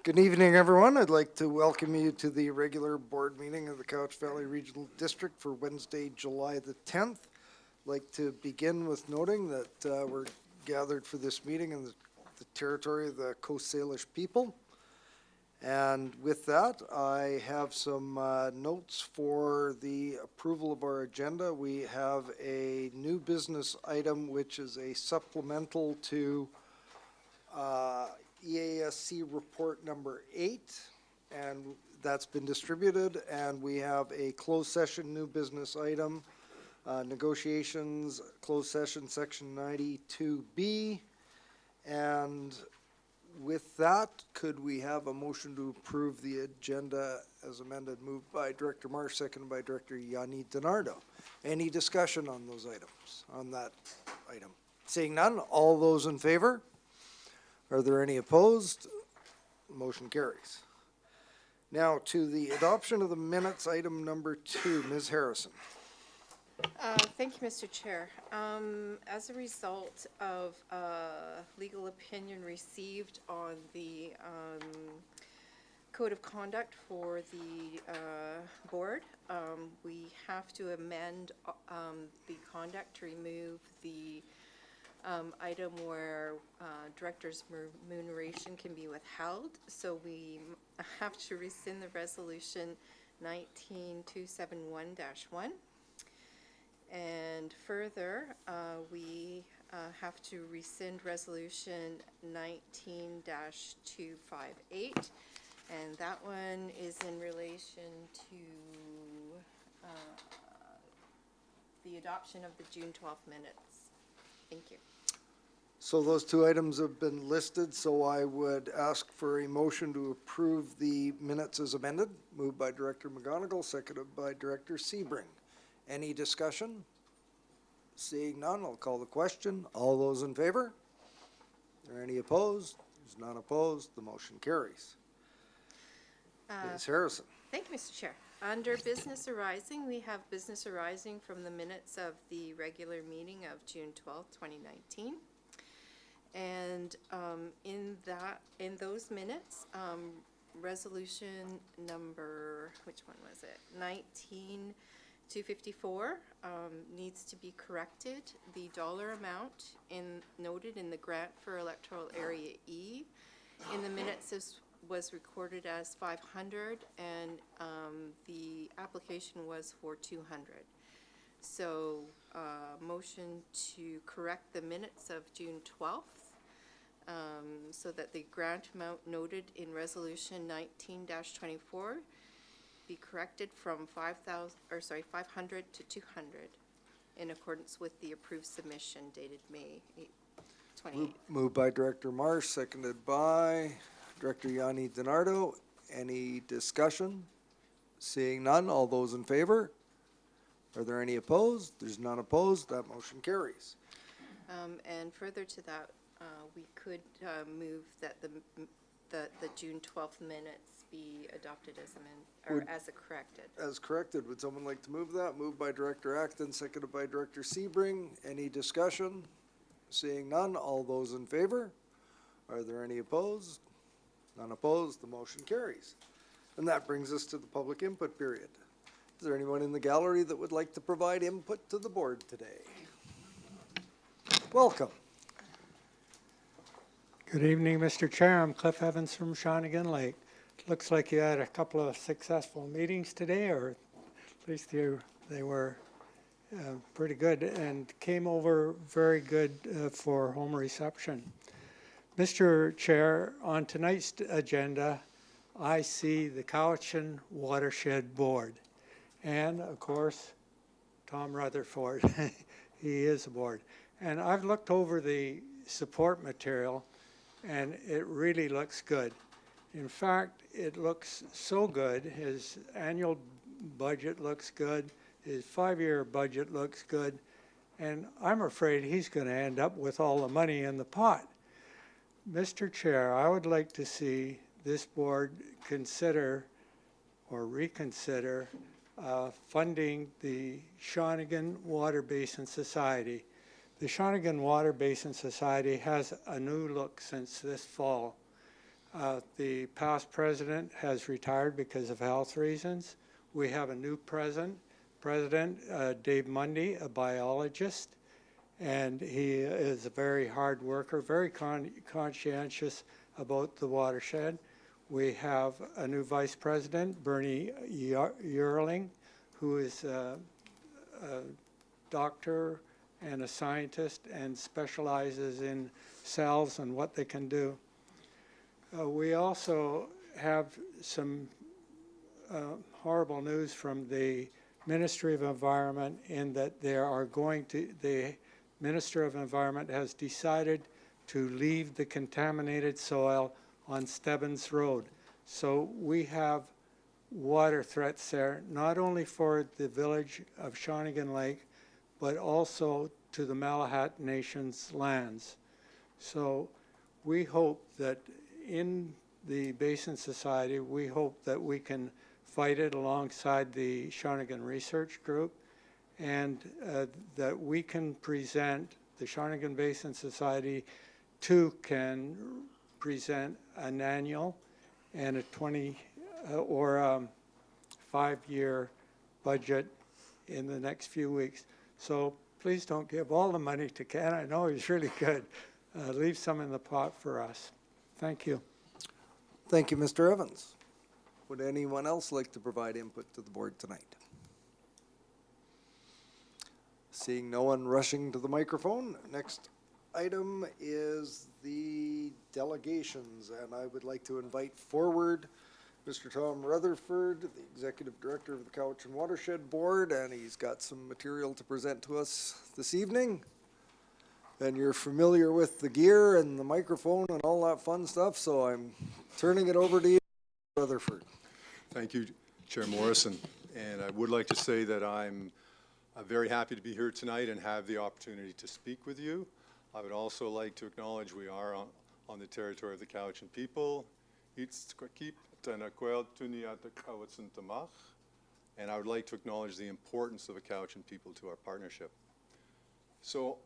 Good evening, everyone. I'd like to welcome you to the regular board meeting of the Couch Valley Regional District for Wednesday, July the 10th. I'd like to begin with noting that we're gathered for this meeting in the territory of the Coast Salish people. And with that, I have some notes for the approval of our agenda. We have a new business item, which is a supplemental to EASC report number 8, and that's been distributed. And we have a closed session new business item, negotiations, closed session section 92B. And with that, could we have a motion to approve the agenda as amended, moved by Director Marsh, seconded by Director Yanni DiNardo? Any discussion on those items, on that item? Seeing none, all those in favor? Are there any opposed? Motion carries. Now to the adoption of the minutes, item number 2, Ms. Harrison. Thank you, Mr. Chair. As a result of legal opinion received on the code of conduct for the board, we have to amend the conduct to remove the item where director's remuneration can be withheld. So we have to rescind the resolution 19271-1. And further, we have to rescind resolution 19-258. And that one is in relation to the adoption of the June 12th minutes. Thank you. So those two items have been listed, so I would ask for a motion to approve the minutes as amended, moved by Director McGonigal, seconded by Director Sebring. Any discussion? Seeing none, I'll call the question. All those in favor? Are there any opposed? There's none opposed. The motion carries. Ms. Harrison. Thank you, Mr. Chair. Under business arising, we have business arising from the minutes of the regular meeting of June 12th, 2019. And in those minutes, resolution number, which one was it? 19-254 needs to be corrected. The dollar amount noted in the grant for electoral area E in the minutes was recorded as 500, and the application was for 200. So motion to correct the minutes of June 12th so that the grant amount noted in resolution 19-24 be corrected from 500 to 200 in accordance with the approved submission dated May 28th. Moved by Director Marsh, seconded by Director Yanni DiNardo. Any discussion? Seeing none, all those in favor? Are there any opposed? There's none opposed. That motion carries. And further to that, we could move that the June 12th minutes be adopted as as corrected. As corrected. Would someone like to move that? Moved by Director Acton, seconded by Director Sebring. Any discussion? Seeing none, all those in favor? Are there any opposed? None opposed. The motion carries. And that brings us to the public input period. Is there anyone in the gallery that would like to provide input to the board today? Welcome. Good evening, Mr. Chair. I'm Cliff Evans from Shawnigan Lake. Looks like you had a couple of successful meetings today, or at least they were pretty good and came over very good for home reception. Mr. Chair, on tonight's agenda, I see the Cowichan Watershed Board and, of course, Tom Rutherford. He is aboard. And I've looked over the support material, and it really looks good. In fact, it looks so good. His annual budget looks good. His 5-year budget looks good. And I'm afraid he's going to end up with all the money in the pot. Mr. Chair, I would like to see this board consider or reconsider funding the Shawnigan Water Basin Society. The Shawnigan Water Basin Society has a new look since this fall. The past president has retired because of health reasons. We have a new president, Dave Mundy, a biologist, and he is a very hard worker, very conscientious about the watershed. We have a new vice president, Bernie Yearling, who is a doctor and a scientist and specializes in cells and what they can do. We also have some horrible news from the Ministry of Environment in that the Minister of Environment has decided to leave the contaminated soil on Stebbins Road. So we have water threats there, not only for the village of Shawnigan Lake, but also to the Malahat Nation's lands. So we hope that in the Basin Society, we hope that we can fight it alongside the Shawnigan Research Group, and that we can present, the Shawnigan Basin Society can present an annual and a 5-year budget in the next few weeks. So please don't give all the money to Ken. I know he's really good. Leave some in the pot for us. Thank you. Thank you, Mr. Evans. Would anyone else like to provide input to the board tonight? Seeing no one rushing to the microphone, next item is the delegations, and I would like to invite forward Mr. Tom Rutherford, the Executive Director of the Cowichan Watershed Board, and he's got some material to present to us this evening. And you're familiar with the gear and the microphone and all that fun stuff, so I'm turning it over to you, Rutherford. Thank you, Chair Morrison. And I would like to say that I'm very happy to be here tonight and have the opportunity to speak with you. I would also like to acknowledge we are on the territory of the Cowichan people. And I would like to acknowledge the importance of the Cowichan people to our partnership. So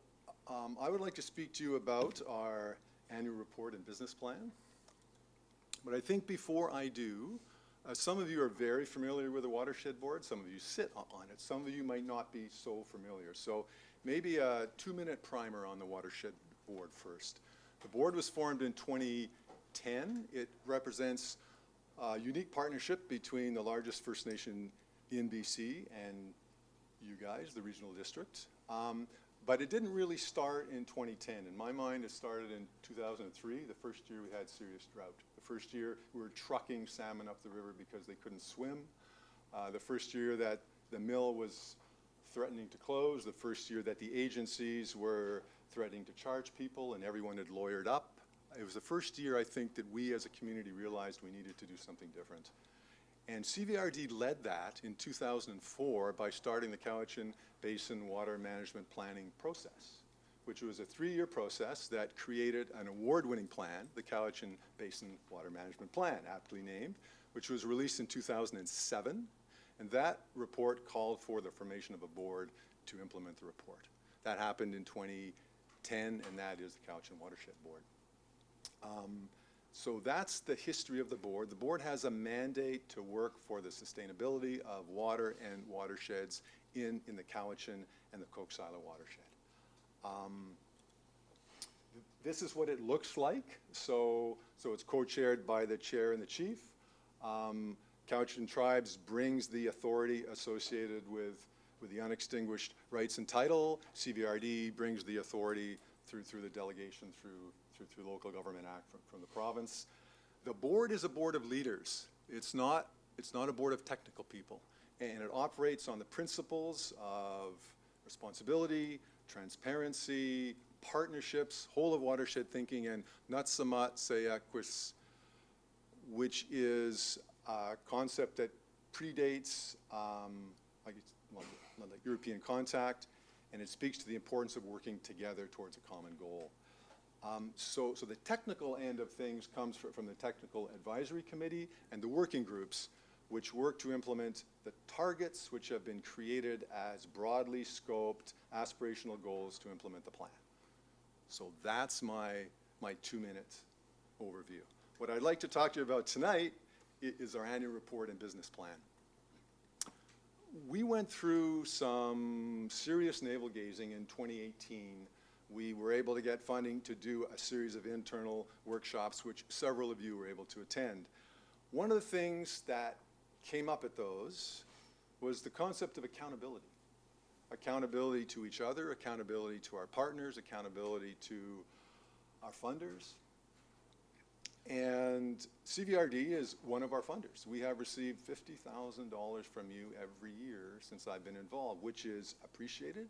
I would like to speak to you about our annual report and business plan. But I think before I do, some of you are very familiar with the Watershed Board. Some of you sit on it. Some of you might not be so familiar. So maybe a 2-minute primer on the Watershed Board first. The board was formed in 2010. It represents a unique partnership between the largest First Nation in BC and you guys, the regional district. But it didn't really start in 2010. In my mind, it started in 2003, the first year we had serious drought. The first year we were trucking salmon up the river because they couldn't swim. The first year that the mill was threatening to close, the first year that the agencies were threatening to charge people and everyone had lawyered up. It was the first year, I think, that we as a community realized we needed to do something different. And CVRD led that in 2004 by starting the Cowichan Basin Water Management Planning process, which was a 3-year process that created an award-winning plan, the Cowichan Basin Water Management Plan, aptly named, which was released in 2007. And that report called for the formation of a board to implement the report. That happened in 2010, and that is the Cowichan Watershed Board. So that's the history of the board. The board has a mandate to work for the sustainability of water and watersheds in the Cowichan and the Cook Silo watershed. This is what it looks like. So it's co-chaired by the chair and the chief. Cowichan Tribes brings the authority associated with the unextinguished rights and title. CVRD brings the authority through the delegation through the Local Government Act from the province. The board is a board of leaders. It's not a board of technical people. And it operates on the principles of responsibility, transparency, partnerships, whole of watershed thinking, and Natsamat Sayakwis, which is a concept that predates like European contact, and it speaks to the importance of working together towards a common goal. So the technical end of things comes from the Technical Advisory Committee and the working groups, which work to implement the targets which have been created as broadly scoped aspirational goals to implement the plan. So that's my 2-minute overview. What I'd like to talk to you about tonight is our annual report and business plan. We went through some serious navel-gazing in 2018. We were able to get funding to do a series of internal workshops, which several of you were able to attend. One of the things that came up at those was the concept of accountability. Accountability to each other, accountability to our partners, accountability to our funders. And CVRD is one of our funders. We have received $50,000 from you every year since I've been involved, which is appreciated.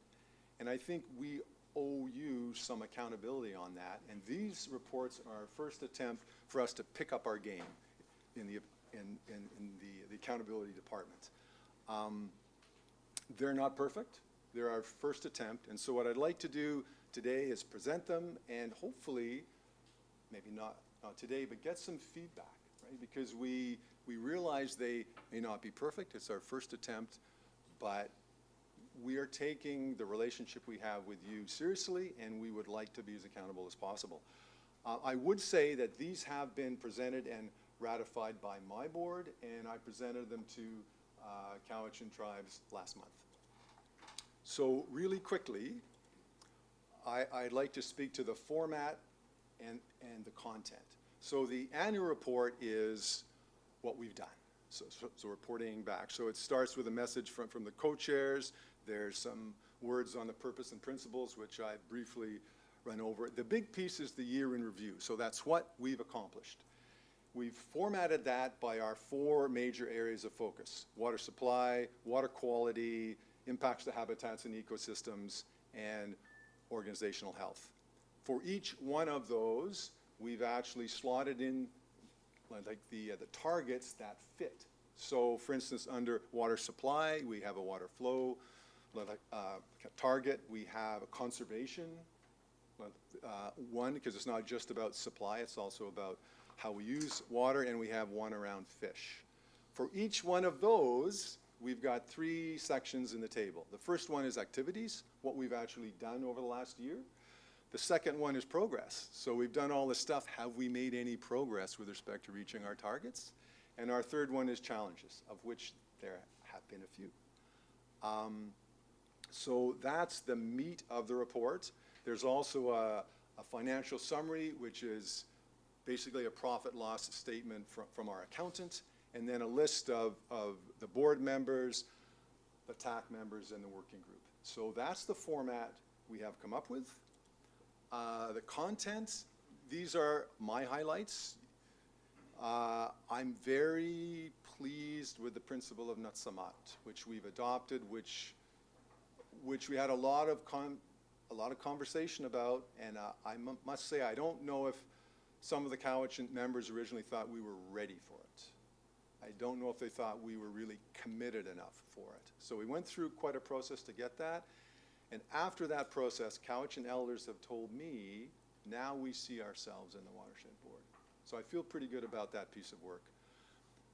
And I think we owe you some accountability on that. And these reports are our first attempt for us to pick up our game in the accountability department. They're not perfect. They're our first attempt. And so what I'd like to do today is present them and hopefully, maybe not today, but get some feedback, right? Because we realize they may not be perfect. It's our first attempt, but we are taking the relationship we have with you seriously, and we would like to be as accountable as possible. I would say that these have been presented and ratified by my board, and I presented them to Cowichan Tribes last month. So really quickly, I'd like to speak to the format and the content. So the annual report is what we've done. So reporting back. So it starts with a message from the co-chairs. There's some words on the purpose and principles, which I briefly run over. The big piece is the year in review. So that's what we've accomplished. We've formatted that by our 4 major areas of focus: water supply, water quality, impacts to habitats and ecosystems, and organizational health. For each one of those, we've actually slotted in like the targets that fit. So for instance, under water supply, we have a water flow target. We have a conservation one, because it's not just about supply, it's also about how we use water, and we have one around fish. For each one of those, we've got 3 sections in the table. The first one is activities, what we've actually done over the last year. The second one is progress. So we've done all this stuff. Have we made any progress with respect to reaching our targets? And our third one is challenges, of which there have been a few. So that's the meat of the report. There's also a financial summary, which is basically a profit loss statement from our accountant, and then a list of the board members, the TAC members, and the working group. So that's the format we have come up with. The content, these are my highlights. I'm very pleased with the principle of Natsamat, which we've adopted, which we had a lot of conversation about, and I must say I don't know if some of the Cowichan members originally thought we were ready for it. I don't know if they thought we were really committed enough for it. So we went through quite a process to get that. And after that process, Cowichan elders have told me, now we see ourselves in the Watershed Board. So I feel pretty good about that piece of work.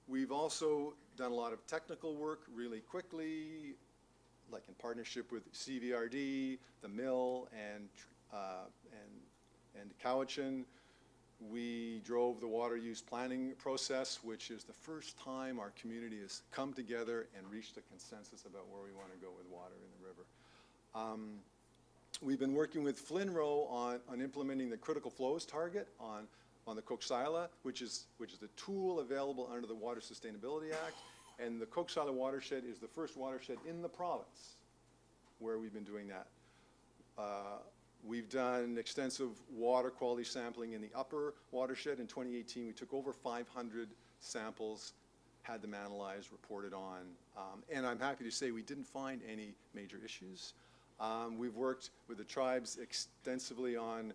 We've also done a lot of technical work really quickly, like in partnership with CVRD, the mill, and Cowichan. We drove the water use planning process, which is the first time our community has come together and reached a consensus about where we want to go with water in the river. We've been working with FLNRO on implementing the critical flows target on the Coquihalla, which is a tool available under the Water Sustainability Act. And the Coquihalla watershed is the first watershed in the province where we've been doing that. We've done extensive water quality sampling in the upper watershed. In 2018, we took over 500 samples, had them analyzed, reported on, and I'm happy to say we didn't find any major issues. We've worked with the tribes extensively on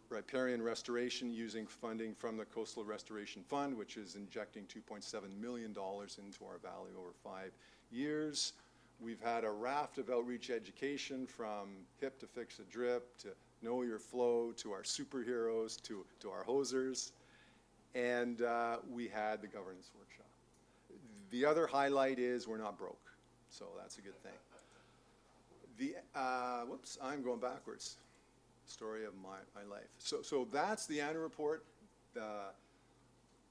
riparian restoration using funding from the Coastal Restoration Fund, which is injecting $2.7 million into our valley over 5 years. We've had a raft of outreach education, from HIP to Fix a Drip to Know Your Flow to our superheroes to our hosers. And we had the governance workshop. The other highlight is we're not broke, so that's a good thing. Whoops, I'm going backwards. Story of my life. So that's the annual report.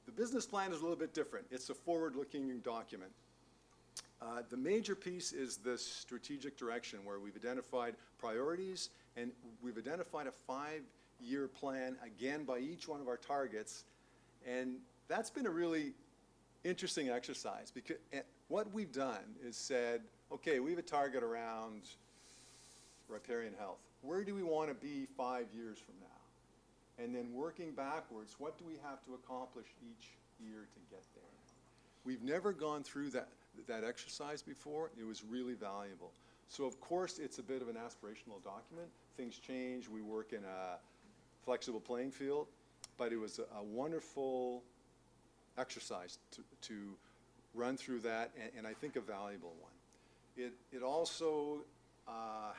The business plan is a little bit different. It's a forward-looking document. The major piece is the strategic direction, where we've identified priorities and we've identified a 5-year plan, again, by each one of our targets. And that's been a really interesting exercise, because what we've done is said, okay, we have a target around riparian health. Where do we want to be 5 years from now? And then working backwards, what do we have to accomplish each year to get there? We've never gone through that exercise before. It was really valuable. So of course, it's a bit of an aspirational document. Things change. We work in a flexible playing field, but it was a wonderful exercise to run through that, and I think a valuable one. It also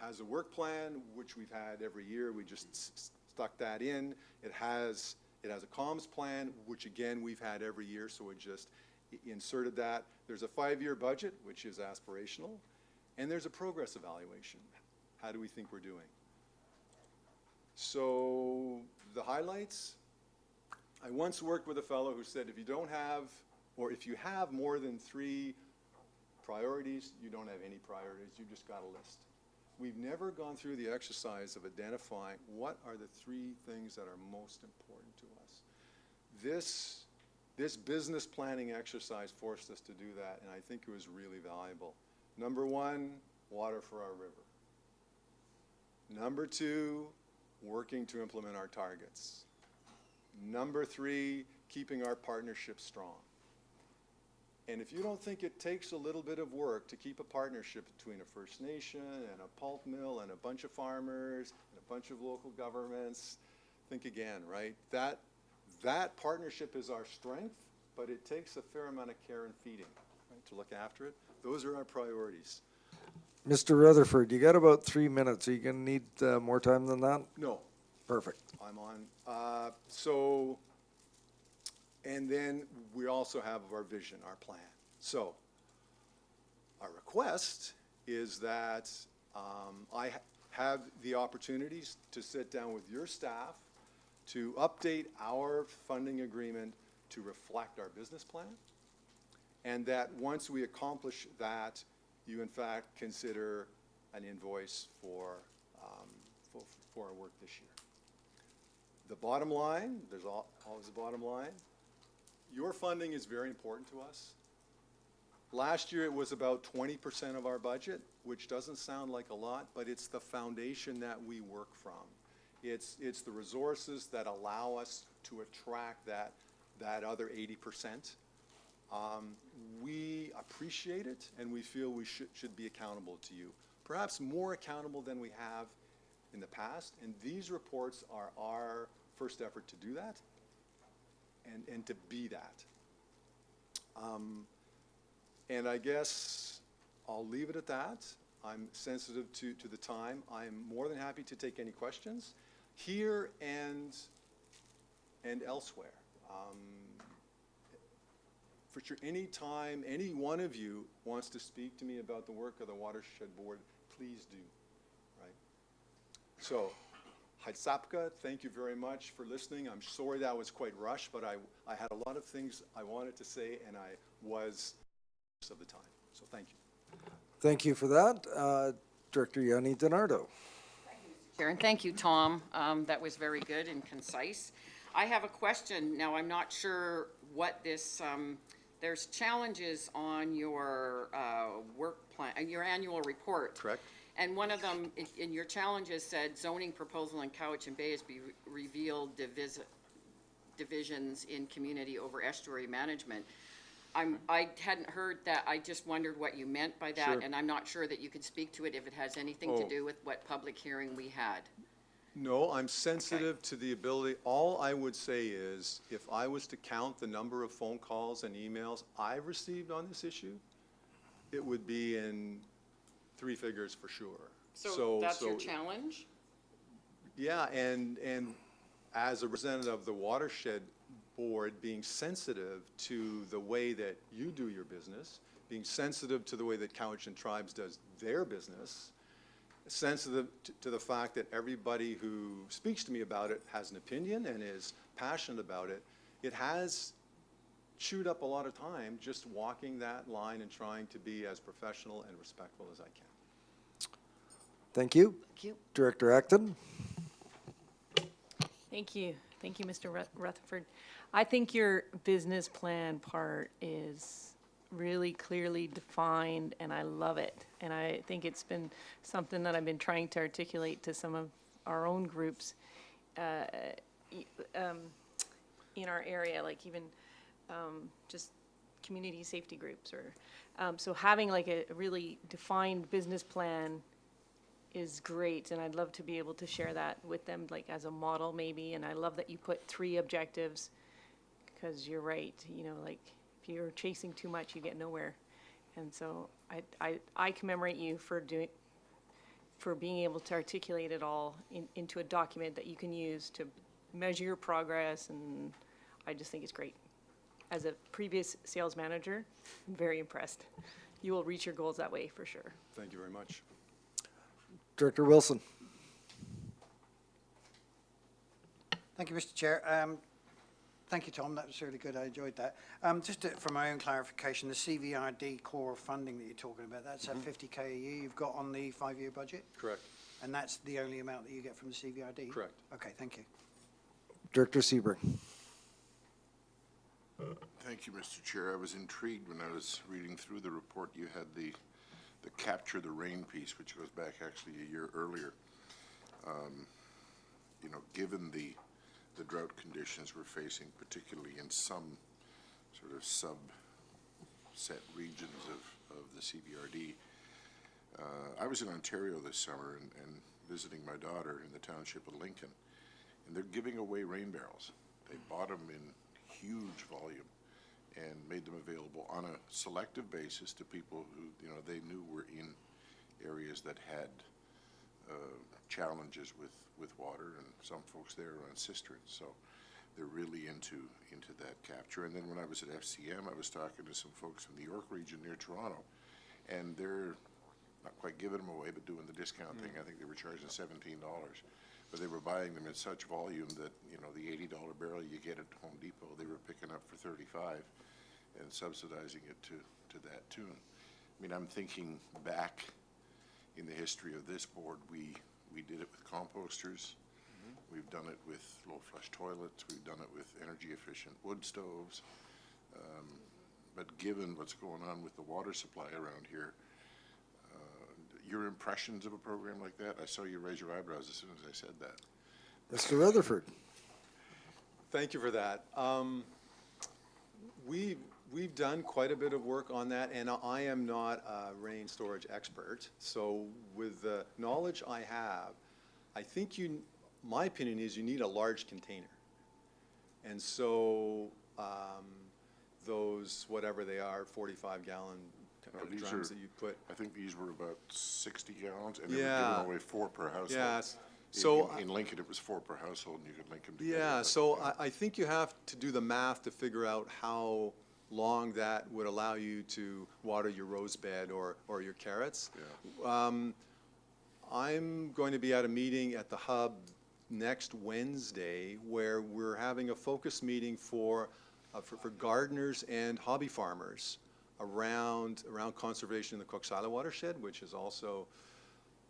has a work plan, which we've had every year. We just stuck that in. It has a comms plan, which again we've had every year, so we just inserted that. There's a 5-year budget, which is aspirational, and there's a progress evaluation. How do we think we're doing? So the highlights. I once worked with a fellow who said, if you don't have, or if you have more than 3 priorities, you don't have any priorities. You've just got a list. We've never gone through the exercise of identifying what are the 3 things that are most important to us. This business planning exercise forced us to do that, and I think it was really valuable. Number 1, water for our river. Number 2, working to implement our targets. Number 3, keeping our partnership strong. And if you don't think it takes a little bit of work to keep a partnership between a First Nation and a pulp mill and a bunch of farmers and a bunch of local governments, think again, right? That partnership is our strength, but it takes a fair amount of care and feeding, right, to look after it. Those are our priorities. Mr. Rutherford, you got about 3 minutes. Are you going to need more time than that? No. Perfect. I'm on. And then we also have our vision, our plan. So our request is that I have the opportunities to sit down with your staff to update our funding agreement to reflect our business plan, and that once we accomplish that, you in fact consider an invoice for our work this year. The bottom line, there's always a bottom line. Your funding is very important to us. Last year it was about 20% of our budget, which doesn't sound like a lot, but it's the foundation that we work from. It's the resources that allow us to attract that other 80%. We appreciate it, and we feel we should be accountable to you. Perhaps more accountable than we have in the past, and these reports are our first effort to do that and to be that. And I guess I'll leave it at that. I'm sensitive to the time. I'm more than happy to take any questions here and elsewhere. For sure, any time any one of you wants to speak to me about the work of the Watershed Board, please do, right? So, Haitsapka, thank you very much for listening. I'm sorry that was quite rushed, but I had a lot of things I wanted to say, and I was of the time. So thank you. Thank you for that. Director Yanni DiNardo. Chair, and thank you, Tom. That was very good and concise. I have a question. Now, I'm not sure what this, there's challenges on your work plan, your annual report. Correct. And one of them in your challenges said zoning proposal in Cowichan Bay has revealed divisions in community over estuary management. I hadn't heard that. I just wondered what you meant by that, Sure. and I'm not sure that you could speak to it if it has anything to do with what public hearing we had. No, I'm sensitive to the ability. All I would say is, if I was to count the number of phone calls and emails I've received on this issue, it would be in 3 figures for sure. So that's your challenge? Yeah, and as a representative of the Watershed Board, being sensitive to the way that you do your business, being sensitive to the way that Cowichan Tribes does their business, sensitive to the fact that everybody who speaks to me about it has an opinion and is passionate about it, it has chewed up a lot of time just walking that line and trying to be as professional and respectful as I can. Thank you. Thank you. Director Acton? Thank you. Thank you, Mr. Rutherford. I think your business plan part is really clearly defined, and I love it. And I think it's been something that I've been trying to articulate to some of our own groups in our area, like even just community safety groups. Or so having like a really defined business plan is great, and I'd love to be able to share that with them, like as a model maybe. And I love that you put 3 objectives, because you're right, you know, like if you're chasing too much, you get nowhere. And so I commemorate you for being able to articulate it all into a document that you can use to measure your progress, and I just think it's great. As a previous sales manager, I'm very impressed. You will reach your goals that way for sure. Thank you very much. Director Wilson? Thank you, Mr. Chair. Thank you, Tom. That was really good. I enjoyed that. For my own clarification, the CVRD core funding that you're talking about, that's at 50K a year you've got on the 5-year budget? Correct. And that's the only amount that you get from the CVRD? Correct. Okay, thank you. Director Sebring? Thank you, Mr. Chair. I was intrigued when I was reading through the report. You had the Capture the Rain piece, which goes back actually a year earlier. You know, given the drought conditions we're facing, particularly in some sort of subset regions of the CVRD. I was in Ontario this summer and visiting my daughter in the township of Lincoln, and they're giving away rain barrels. They bought them in huge volume and made them available on a selective basis to people who, you know, they knew were in areas that had challenges with water, and some folks there are on cisterns, so they're really into that capture. And then when I was at FCM, I was talking to some folks from the York region near Toronto, and they're not quite giving them away, but doing the discount thing. I think they were charging $17, but they were buying them in such volume that, you know, the $80 barrel you get at Home Depot, they were picking up for $35 and subsidizing it to that tune. I mean, I'm thinking back in the history of this board, we did it with composters. We've done it with low flush toilets. We've done it with energy efficient wood stoves. But given what's going on with the water supply around here, your impressions of a program like that? I saw you raise your eyebrows as soon as I said that. Mr. Rutherford? Thank you for that. We've done quite a bit of work on that, and I am not a rain storage expert. So with the knowledge I have, I think my opinion is you need a large container. And so those, whatever they are, 45-gallon these drums are- that you put. I think these were about 60 gallons, and they were Yeah. giving away 4 per household. Yes. In- So in Lincoln, it was 4 per household, and you could link them together. yeah, but, so I think you have to do the math to figure out how long that would allow you to water your rose bed or your carrots. I'm going to be at a meeting at the Hub next Wednesday where we're having a focus meeting for gardeners and hobby farmers around conservation in the Coxsala watershed, which is also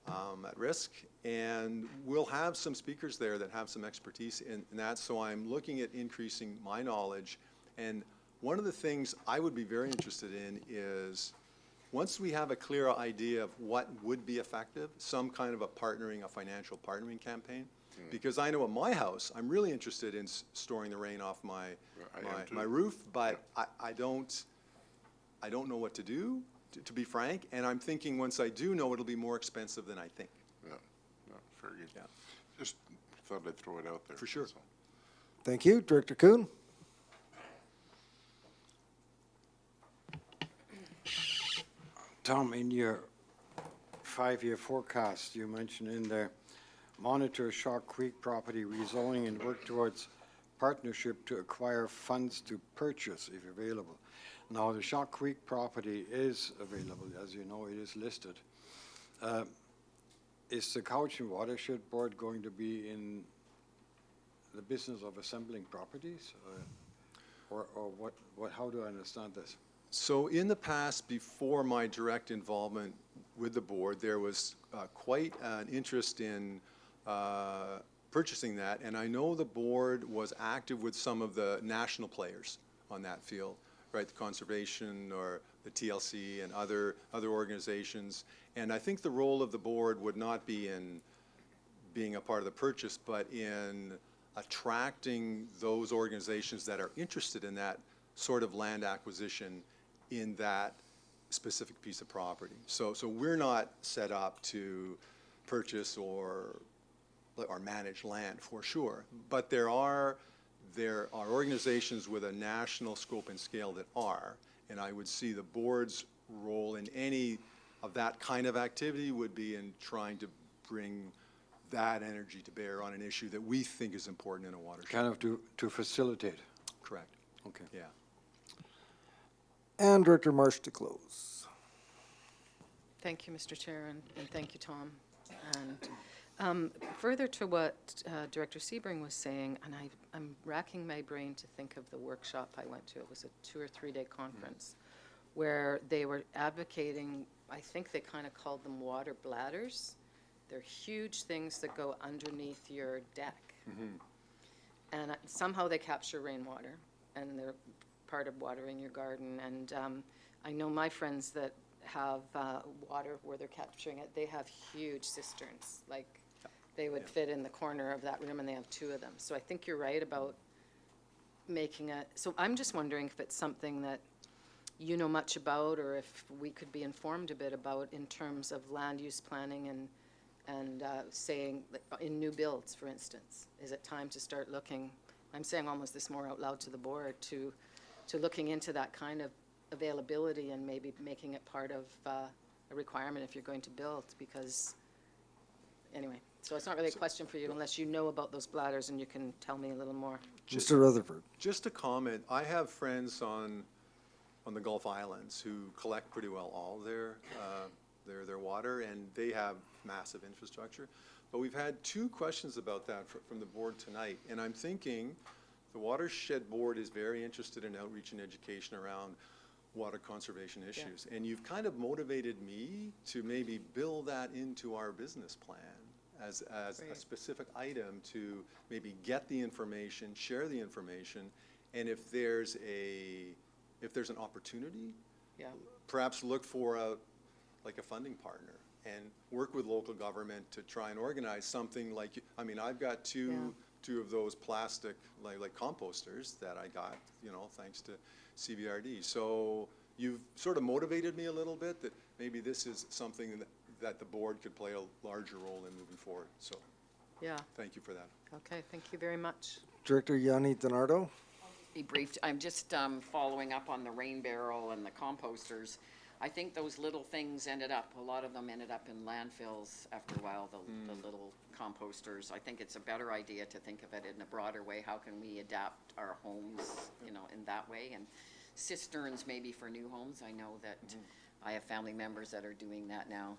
at risk. And we'll have some speakers there that have some expertise in that, so I'm looking at increasing my knowledge. And one of the things I would be very interested in is, once we have a clear idea of what would be effective, some kind of a financial partnering campaign. Because I know at my house, I'm really interested in storing the rain off I am too. my roof, but I don't know what to do, to be frank. And I'm thinking once I do know, it'll be more expensive than I think. Yeah, no, very good. Yeah. Just thought I'd throw it out there. For sure. that's all. Thank you. Director Kuhn? Tom, in your 5-year forecast, you mentioned in there, monitor Shark Creek property rezoning and work towards partnership to acquire funds to purchase if available. Now, the Shark Creek property is available, as you know, it is listed. Is the Cowichan Watershed Board going to be in the business of assembling properties? Or how do I understand this? So in the past, before my direct involvement with the board, there was quite an interest in purchasing that, and I know the board was active with some of the national players on that field, right? The conservation or the TLC and other organizations. And I think the role of the board would not be in being a part of the purchase, but in attracting those organizations that are interested in that sort of land acquisition in that specific piece of property. So we're not set up to purchase or manage land for sure, but there are organizations with a national scope and scale that are, and I would see the board's role in any of that kind of activity would be in trying to bring that energy to bear on an issue that we think is important in a watershed. Kind of to facilitate. Correct, Okay. yeah. And Director Marsh to close. Thank you, Mr. Chair, and thank you, Tom. And further to what Director Sebring was saying, and I'm racking my brain to think of the workshop I went to. It was a 2 or 3 day conference where they were advocating, I think they kind of called them water bladders. They're huge things that go underneath your deck. And somehow they capture rainwater, and they're part of watering your garden. And I know my friends that have water where they're capturing it, they have huge cisterns. Like, they would fit in the corner of that room, and they have 2 of them. So I think you're right about making a, so I'm just wondering if it's something that you know much about, or if we could be informed a bit about in terms of land use planning and saying, like, in new builds, for instance. Is it time to start looking, I'm saying almost this more out loud to the board, to looking into that kind of availability and maybe making it part of a requirement if you're going to build, because, anyway, so it's not really a question for you unless you know about those bladders and you can tell me a little more. Mr. Rutherford. Just a comment, I have friends on the Gulf Islands who collect pretty well all their water, and they have massive infrastructure. But we've had 2 questions about that from the board tonight, and I'm thinking the Watershed Board is very interested in outreach and education around water conservation issues. And you've kind of motivated me to maybe build that into our business plan as a specific item to maybe get the information, share the information, and if there's an opportunity, perhaps look for a funding partner and work with local government to try and organize something like, I mean, I've got two of those plastic like composters that I got, thanks to CVRD. So you've sort of motivated me a little bit that maybe this is something that the board could play a larger role in moving forward. So thank you for that. Okay, thank you very much. Director Yanni DiNardo. Be brief. I'm just following up on the rain barrel and the composters. I think those little things a lot of them ended up in landfills after a while, the little composters. I think it's a better idea to think of it in a broader way. How can we adapt our homes, in that way? And cisterns maybe for new homes. I know that I have family members that are doing that now,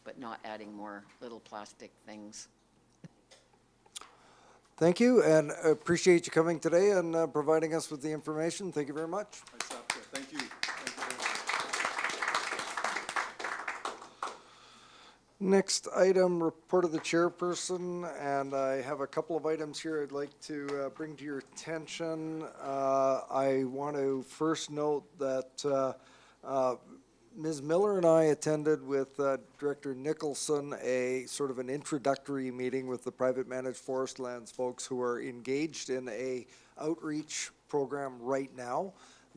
but not adding more little plastic things. Thank you, and appreciate you coming today and providing us with the information. Thank you very much. Thank you. Thank you very much. Next item, report of the chairperson, and I have a couple of items here I'd like to bring to your attention. I want to first note that Ms. Miller and I attended with Director Nicholson a sort of an introductory meeting with the private managed forest lands folks who are engaged in a outreach program right now.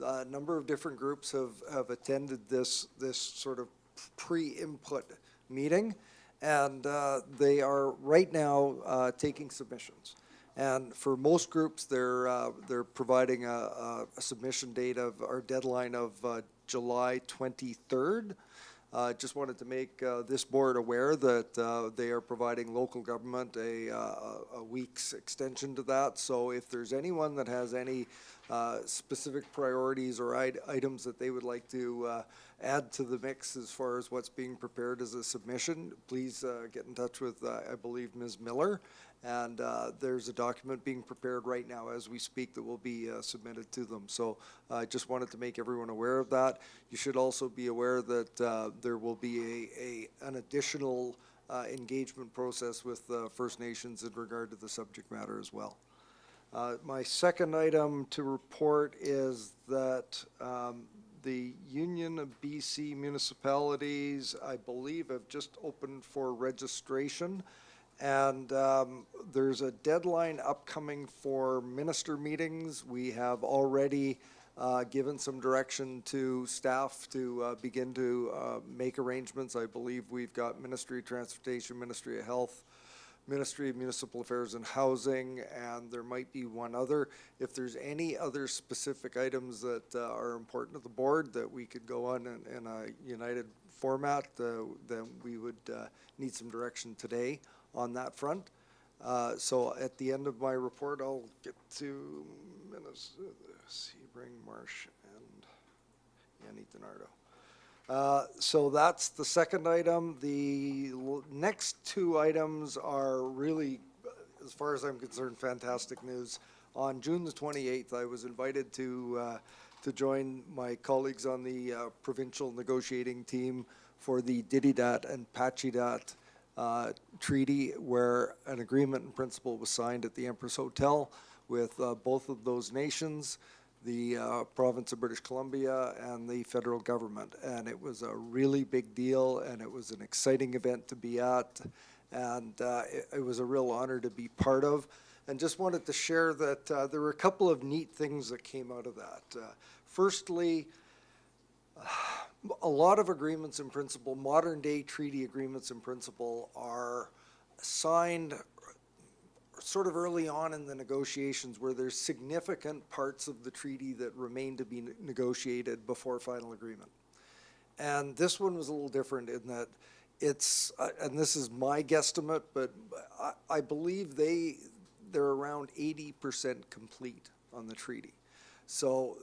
A number of different groups have attended this sort of pre-input meeting, and they are right now taking submissions. And for most groups, they're providing a submission date of, or deadline of July 23rd. Just wanted to make this board aware that they are providing local government a week's extension to that. So if there's anyone that has any specific priorities or items that they would like to add to the mix as far as what's being prepared as a submission, please get in touch with, I believe, Ms. Miller. And there's a document being prepared right now as we speak that will be submitted to them. So I just wanted to make everyone aware of that. You should also be aware that there will be an additional engagement process with First Nations in regard to the subject matter as well. My second item to report is that the Union of BC Municipalities, I believe, have just opened for registration. And there's a deadline upcoming for minister meetings. We have already given some direction to staff to begin to make arrangements. I believe we've got Ministry of Transportation, Ministry of Health, Ministry of Municipal Affairs and Housing, and there might be one other. If there's any other specific items that are important to the board that we could go on in a united format, then we would need some direction today on that front. So at the end of my report, I'll get to Sebring, Marsh, and Yanni DiNardo. So that's the second item. The next two items are really, as far as I'm concerned, fantastic news. On June the 28th, I was invited to join my colleagues on the provincial negotiating team for the Dididat and Pachidat treaty, where an agreement in principle was signed at the Empress Hotel with both of those nations, the province of British Columbia and the federal government. And it was a really big deal, and it was an exciting event to be at, and it was a real honor to be part of. And just wanted to share that there were a couple of neat things that came out of that. Firstly, a lot of agreements in principle, modern day treaty agreements in principle, are signed sort of early on in the negotiations where there's significant parts of the treaty that remain to be negotiated before final agreement. And this one was a little different in that it's, and this is my guesstimate, but I believe they're around 80% complete on the treaty. So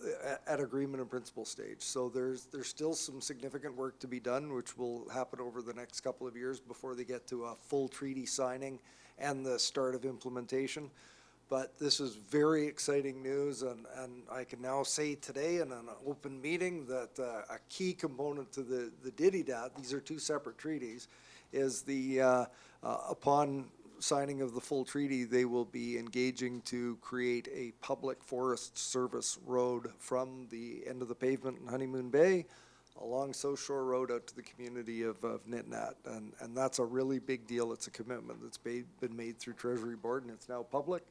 at agreement in principle stage. So there's still some significant work to be done, which will happen over the next couple of years before they get to a full treaty signing and the start of implementation. But this is very exciting news, and I can now say today in an open meeting that a key component to the Dididat, these are two separate treaties, is the upon signing of the full treaty, they will be engaging to create a public forest service road from the end of the pavement in Honeymoon Bay along South Shore Road out to the community of Nitnat. And that's a really big deal. It's a commitment that's been made through Treasury Board, and it's now public.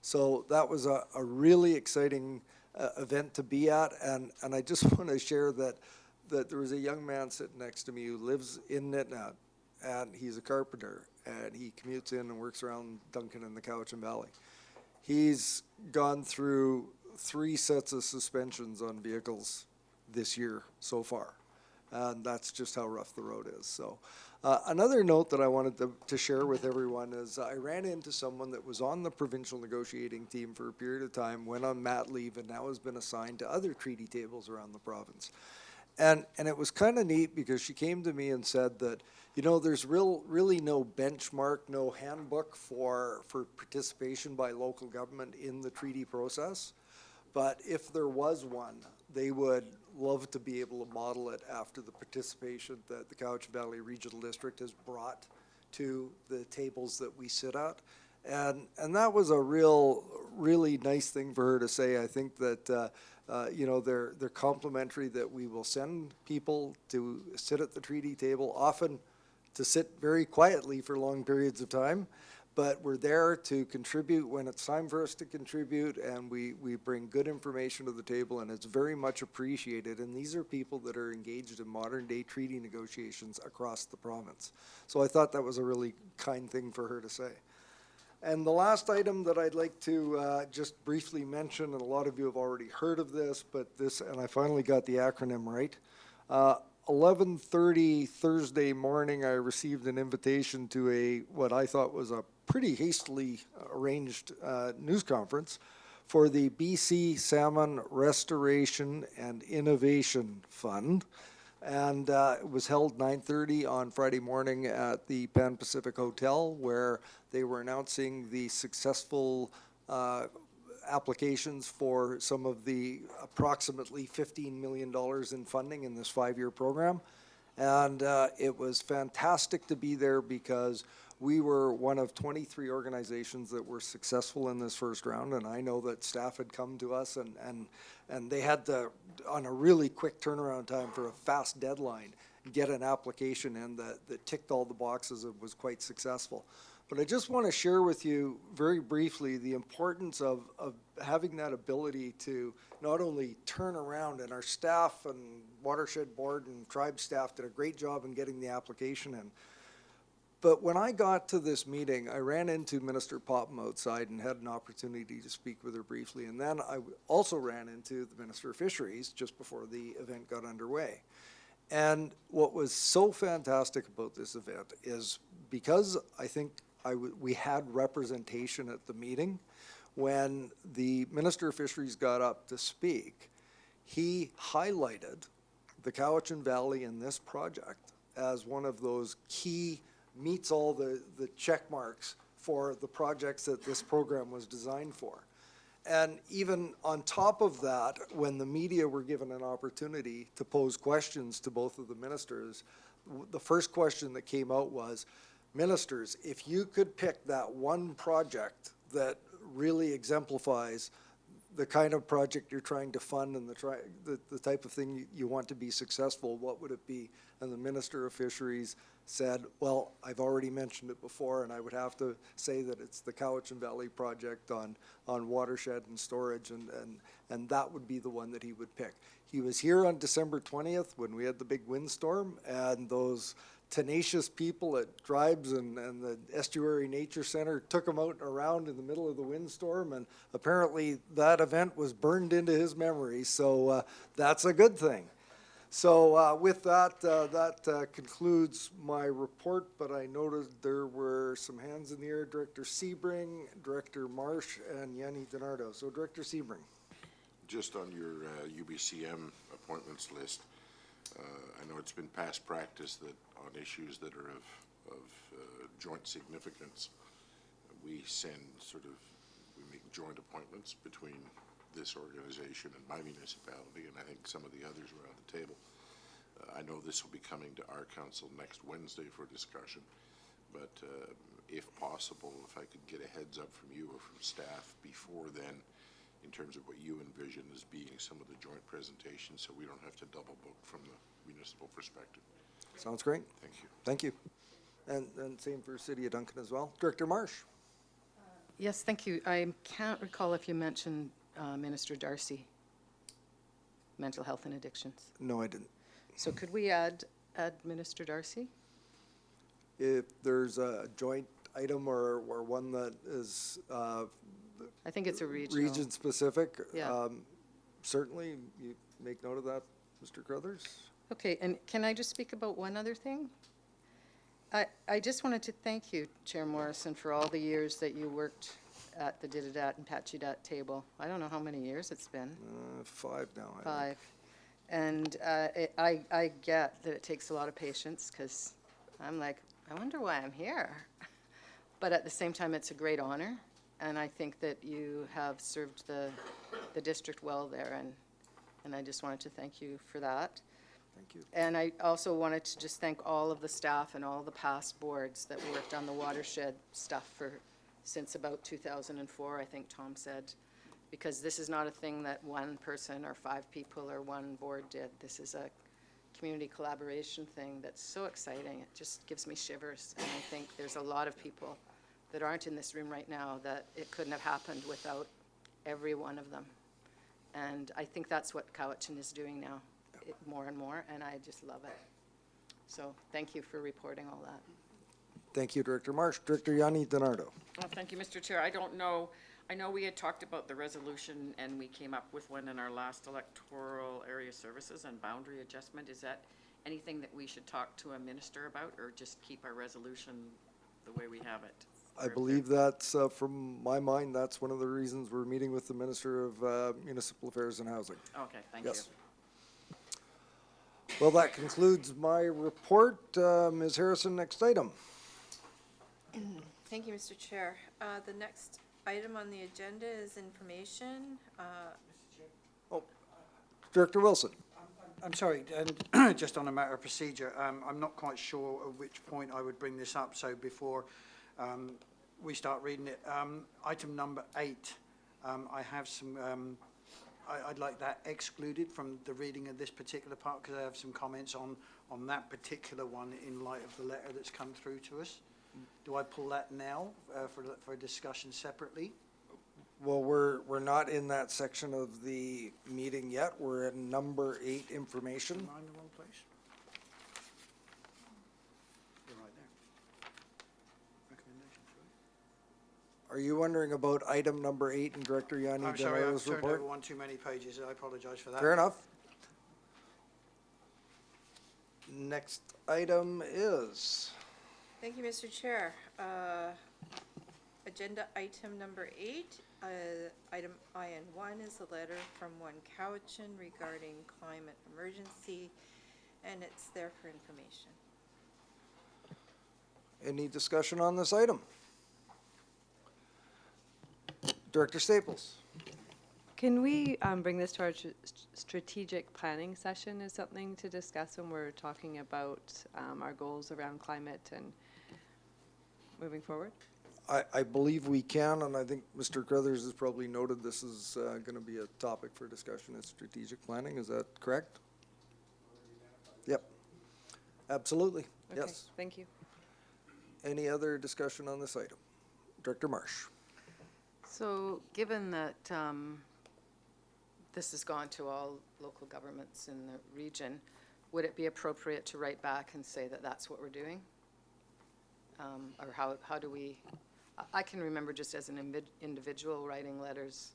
So that was a really exciting event to be at. And I just want to share that there was a young man sitting next to me who lives in Nitnat, and he's a carpenter, and he commutes in and works around Duncan in the Cowichan Valley. He's gone through 3 sets of suspensions on vehicles this year so far, and that's just how rough the road is. So another note that I wanted to share with everyone is I ran into someone that was on the provincial negotiating team for a period of time, went on mat leave, and now has been assigned to other treaty tables around the province. And it was kind of neat because she came to me and said that, you know, there's really no benchmark, no handbook for participation by local government in the treaty process. But if there was one, they would love to be able to model it after the participation that the Cowichan Valley Regional District has brought to the tables that we sit at. And that was a really nice thing for her to say. I think that, you know, they're complimentary that we will send people to sit at the treaty table, often to sit very quietly for long periods of time, but we're there to contribute when it's time for us to contribute, and we bring good information to the table, and it's very much appreciated. And these are people that are engaged in modern day treaty negotiations across the province. So I thought that was a really kind thing for her to say. And the last item that I'd like to just briefly mention, and a lot of you have already heard of this, but this, and I finally got the acronym right. 11:30 Thursday morning, I received an invitation to what I thought was a pretty hastily arranged news conference for the BC Salmon Restoration and Innovation Fund. And it was held 9:30 on Friday morning at the Pan Pacific Hotel, where they were announcing the successful applications for some of the approximately $15 million in funding in this 5-year program. And it was fantastic to be there because we were one of 23 organizations that were successful in this first round. And I know that staff had come to us and they had to, on a really quick turnaround time for a fast deadline, get an application in that ticked all the boxes and was quite successful. But I just want to share with you very briefly the importance of having that ability to not only turn around, and our staff and Watershed Board and Tribe staff did a great job in getting the application in. But when I got to this meeting, I ran into Minister Popham outside and had an opportunity to speak with her briefly. And then I also ran into the Minister of Fisheries just before the event got underway. And what was so fantastic about this event is because I think we had representation at the meeting, when the Minister of Fisheries got up to speak, he highlighted the Cowichan Valley in this project as one of those key, meets all the check marks for the projects that this program was designed for. And even on top of that, when the media were given an opportunity to pose questions to both of the ministers, the first question that came out was, ministers, if you could pick that one project that really exemplifies the kind of project you're trying to fund and the type of thing you want to be successful, what would it be? And the Minister of Fisheries said, well, I've already mentioned it before, and I would have to say that it's the Cowichan Valley project on watershed and storage, and that would be the one that he would pick. He was here on December 20th when we had the big windstorm, and those tenacious people at Tribes and the Estuary Nature Center took him out and around in the middle of the windstorm, and apparently that event was burned into his memory, so that's a good thing. So with that, that concludes my report, but I noted there were some hands in the air. Director Sebring, Director Marsh, and Yanni DiNardo. So Director Sebring. Just on your UBCM appointments list, I know it's been past practice that on issues that are of joint significance, we make joint appointments between this organization and my municipality, and I think some of the others around the table. I know this will be coming to our council next Wednesday for discussion, but if possible, if I could get a heads up from you or from staff before then, in terms of what you envision as being some of the joint presentations, so we don't have to double book from the municipal perspective. Sounds great. Thank you. Thank you. And same for City of Duncan as well. Director Marsh. Yes, thank you. I can't recall if you mentioned Minister Darcy, mental health and addictions. No, I didn't. So could we add Minister Darcy? If there's a joint item or one that is I think it's a regional. region-specific, Yeah. certainly you make note of that, Mr. Crothers. Okay, and can I just speak about one other thing? I just wanted to thank you, Chair Morrison, for all the years that you worked at the Didadat and Pachidat table. I don't know how many years it's been. 5 now, I think. 5. And I get that it takes a lot of patience, because I'm like, I wonder why I'm here. But at the same time, it's a great honor, and I think that you have served the district well there, and I just wanted to thank you for that. Thank you. And I also wanted to just thank all of the staff and all the past boards that worked on the watershed stuff since about 2004, I think Tom said, because this is not a thing that one person or 5 people or one board did. This is a community collaboration thing that's so exciting. It just gives me shivers, and I think there's a lot of people that aren't in this room right now that it couldn't have happened without every one of them. And I think that's what Cowichan is doing now, more and more, and I just love it. So thank you for reporting all that. Thank you, Director Marsh. Director Yanni DiNardo. Well, thank you, Mr. Chair. I don't know, I know we had talked about the resolution and we came up with one in our last electoral area services and boundary adjustment. Is that anything that we should talk to a minister about, or just keep our resolution the way we have it? I believe that's, from my mind, that's one of the reasons we're meeting with the Minister of Municipal Affairs and Housing. Okay, thank you. Yes. Well, that concludes my report. Ms. Harrison, next item. Thank you, Mr. Chair. The next item on the agenda is information. Director Wilson. I'm sorry, and just on a matter of procedure, I'm not quite sure at which point I would bring this up, so before we start reading it, item number 8, I have some, I'd like that excluded from the reading of this particular part, because I have some comments on that particular one in light of the letter that's come through to us. Do I pull that now for discussion separately? Well, we're not in that section of the meeting yet. We're at number 8, information. Am I in the wrong place? You're right there. Recommendations, right? Are you wondering about item number 8 in Director Yanni I'm sorry, I've Donaro's turned report? over one too many pages. I apologize for that. Fair enough. Next item is, Thank you, Mr. Chair. Agenda item number 8, item IN1 is a letter from One Cowichan regarding climate emergency, and it's there for information. any discussion on this item? Director Staples. Can we bring this to our strategic planning session as something to discuss when we're talking about our goals around climate and moving forward? I believe we can, and I think Mr. Crothers has probably noted this is going to be a topic for discussion in strategic planning. Is that correct? Yep. Absolutely. Okay, Yes. thank you. Any other discussion on this item? Director Marsh. So, given that this has gone to all local governments in the region, would it be appropriate to write back and say that that's what we're doing? Or how do we, I can remember just as an individual writing letters,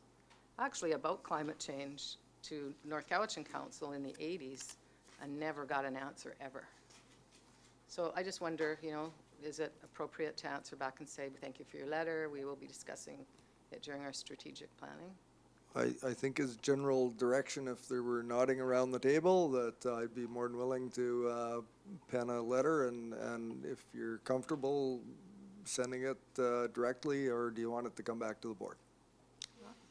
actually about climate change to North Cowichan Council in the 80s and never got an answer ever. So I just wonder, you know, is it appropriate to answer back and say, thank you for your letter, we will be discussing it during our strategic planning? I think as general direction, if there were nodding around the table, that I'd be more than willing to pen a letter, and if you're comfortable sending it directly, or do you want it to come back to the board?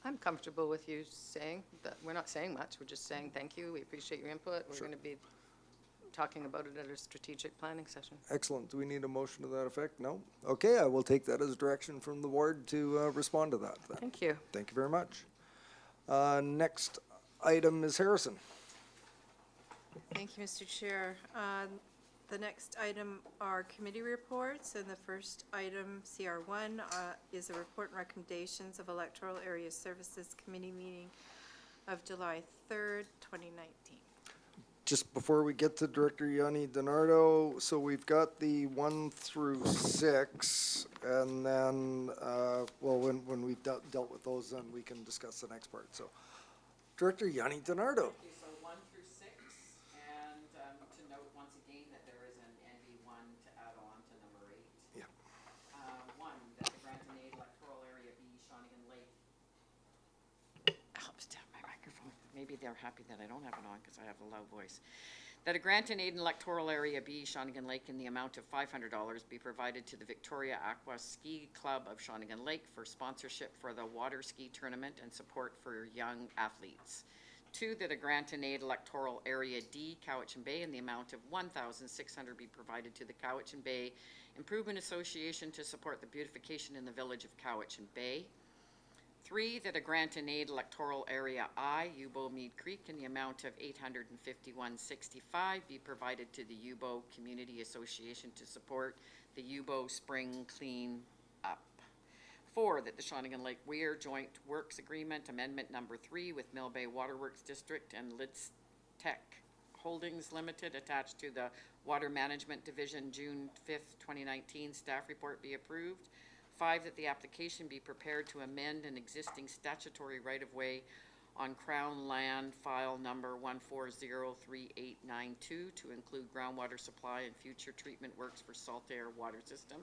I'm comfortable with you saying that, we're not saying much, we're just saying thank you, we appreciate your input, we're Sure. going to be talking about it at our strategic planning session. Excellent. Do we need a motion to that effect? No? Okay, I will take that as direction from the board to respond to that then. Thank you. Thank you very much. Next item is Harrison. Thank you, Mr. Chair. The next item are committee reports, and the first item, CR1, is a report and recommendations of Electoral Area Services Committee meeting of July 3rd, 2019. Just before we get to Director Yanni Donardo, so we've got the 1 through 6, and then, well, when we've dealt with those, then we can discuss the next part. So, Director Yanni Donardo. Okay, so 1 through 6, and to note once again that there is an NV1 to add on to number 8. Yeah. 1, that the Granton Aid Electoral Area B, Shawnigan Lake. Helps to have my microphone. Maybe they're happy that I don't have it on because I have a loud voice. That a Granton Aid Electoral Area B, Shawnigan Lake, in the amount of $500 be provided to the Victoria Aqua Ski Club of Shawnigan Lake for sponsorship for the water ski tournament and support for young athletes. 2, that a Granton Aid Electoral Area D, Cowichan Bay, in the amount of $1,600 be provided to the Cowichan Bay Improvement Association to support the beautification in the village of Cowichan Bay. 3, that a grant and aid electoral area I, Yubo Mead Creek, in the amount of $851.65 be provided to the Yubo Community Association to support the Yubo Spring Clean Up. 4, that the Shawnigan Lake Weir Joint Works Agreement Amendment Number 3 with Mill Bay Waterworks District and Litz Tech Holdings Limited attached to the Water Management Division June 5th, 2019 staff report be approved. 5, that the application be prepared to amend an existing statutory right-of-way on Crown Land File Number 1403892 to include groundwater supply and future treatment works for salt air water system.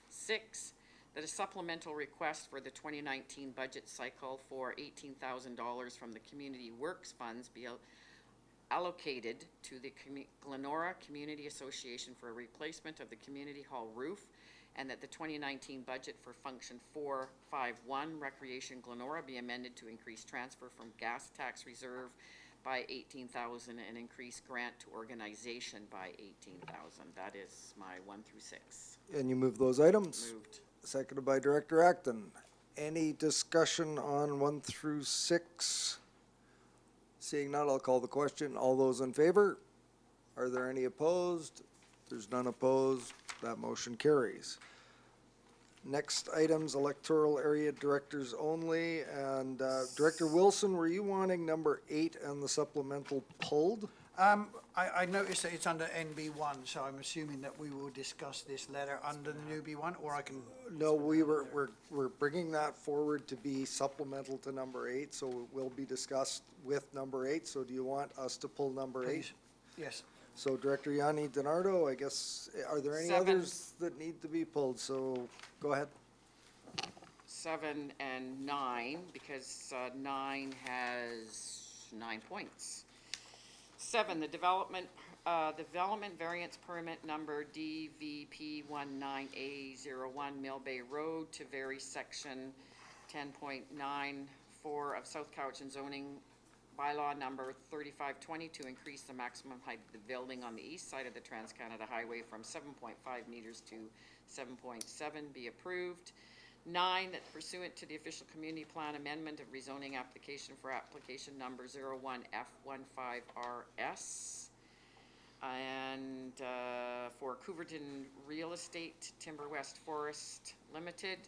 6, that a supplemental request for the 2019 budget cycle for $18,000 from the Community Works Funds be allocated to the Glenora Community Association for a replacement of the community hall roof, and that the 2019 budget for Function 451 Recreation Glenora be amended to increase transfer from gas tax reserve by 18,000 and increase grant to organization by 18,000. That is my 1 through 6. And you move those items? Moved. Seconded by Director Acton. Any discussion on 1 through 6? Seeing none, I'll call the question. All those in favor? Are there any opposed? There's none opposed. That motion carries. Next items, electoral area directors only. And Director Wilson, were you wanting number 8 and the supplemental pulled? I noticed that it's under NB1, so I'm assuming that we will discuss this letter under the new B1, or I can. No, we're bringing that forward to be supplemental to number 8, so it will be discussed with number 8. So do you want us to pull number 8? Please. Yes. So Director Yanni DiNardo, I guess, are there any 7. others that need to be pulled? So go ahead. 7 and 9, because 9 has 9 points. 7, the development variance permit number DVP19A01 Mill Bay Road to vary section 10.94 of South Cowichan zoning bylaw number 3520 to increase the maximum height of the building on the east side of the Trans-Canada Highway from 7.5 meters to 7.7 be approved. 9, that pursuant to the official community plan amendment of rezoning application for application number 01F15RS and for Couverton Real Estate, Timber West Forest Limited.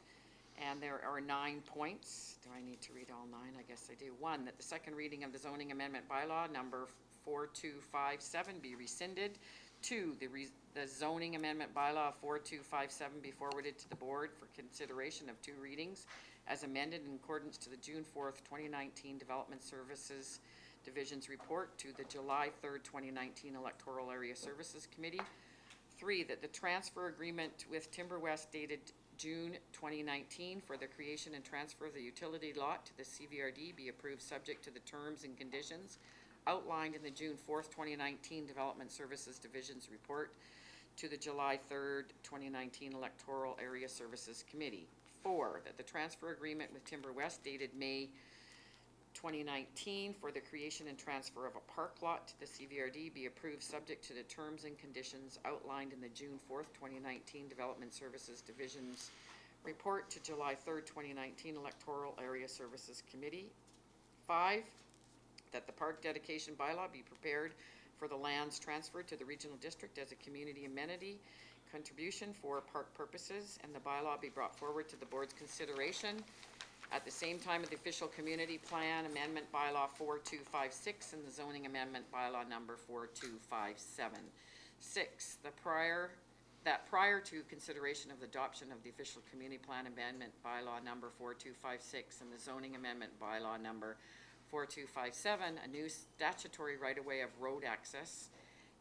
And there are 9 points. Do I need to read all 9? I guess I do. 1, that the second reading of the zoning amendment bylaw number 4257 be rescinded. 2, the zoning amendment bylaw 4257 be forwarded to the board for consideration of 2 readings as amended in accordance to the June 4th, 2019 Development Services Division's report to the July 3rd, 2019 Electoral Area Services Committee. 3, that the transfer agreement with Timber West dated June 2019 for the creation and transfer of the utility lot to the CVRD be approved subject to the terms and conditions outlined in the June 4th, 2019 Development Services Division's report to the July 3rd, 2019 Electoral Area Services Committee. 4, that the transfer agreement with Timber West dated May 2019 for the creation and transfer of a park lot to the CVRD be approved subject to the terms and conditions outlined in the June 4th, 2019 Development Services Division's report to July 3rd, 2019 Electoral Area Services Committee. 5, that the park dedication bylaw be prepared for the lands transferred to the regional district as a community amenity contribution for park purposes, and the bylaw be brought forward to the board's consideration at the same time of the official community plan amendment bylaw 4256 and the zoning amendment bylaw number 4257. 6, that prior to consideration of the adoption of the official community plan amendment bylaw number 4256 and the zoning amendment bylaw number 4257, a new statutory right-of-way of road access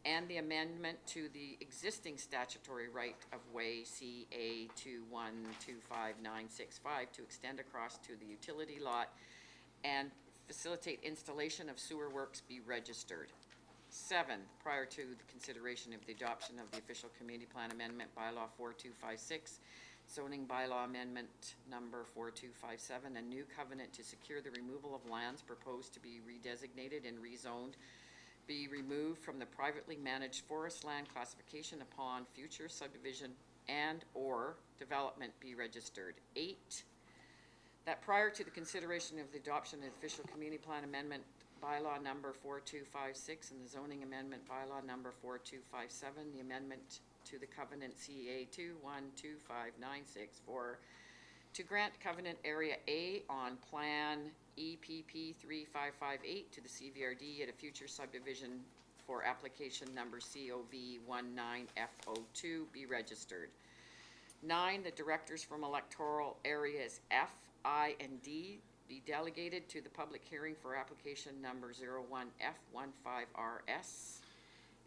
and the amendment to the existing statutory right-of-way CA 2125965 to extend across to the utility lot and facilitate installation of sewer works be registered. 7, prior to the consideration of the adoption of the official community plan amendment bylaw 4256, zoning bylaw amendment number 4257, a new covenant to secure the removal of lands proposed to be redesignated and rezoned be removed from the privately managed forest land classification upon future subdivision and or development be registered. 8, that prior to the consideration of the adoption of the official community plan amendment bylaw number 4256 and the zoning amendment bylaw number 4257, the amendment to the covenant CA 2125964 to grant covenant area A on plan EPP 3558 to the CVRD at a future subdivision for application number COV 19F02 be registered. 9, the directors from electoral areas F, I, and D be delegated to the public hearing for application number 01F15RS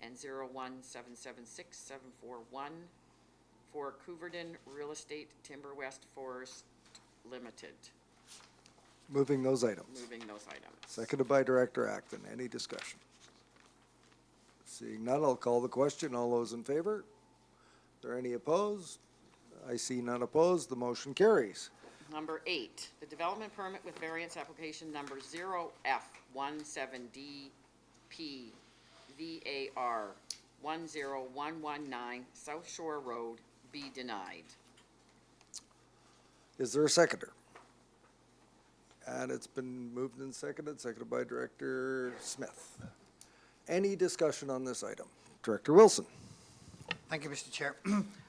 and 0177671 for Couverton Real Estate Timber West Forest Limited. Moving those items. Moving those items. Seconded by Director Acton. Any discussion? Seeing none, I'll call the question. All those in favor? Are there any opposed? I see none opposed. The motion carries. Number 8, the development permit with variance application number 0F17DP VAR 10119 South Shore Road be denied. Is there a seconder? And it's been moved and seconded by Director Smith. Any discussion on this item? Director Wilson. Thank you, Mr. Chair.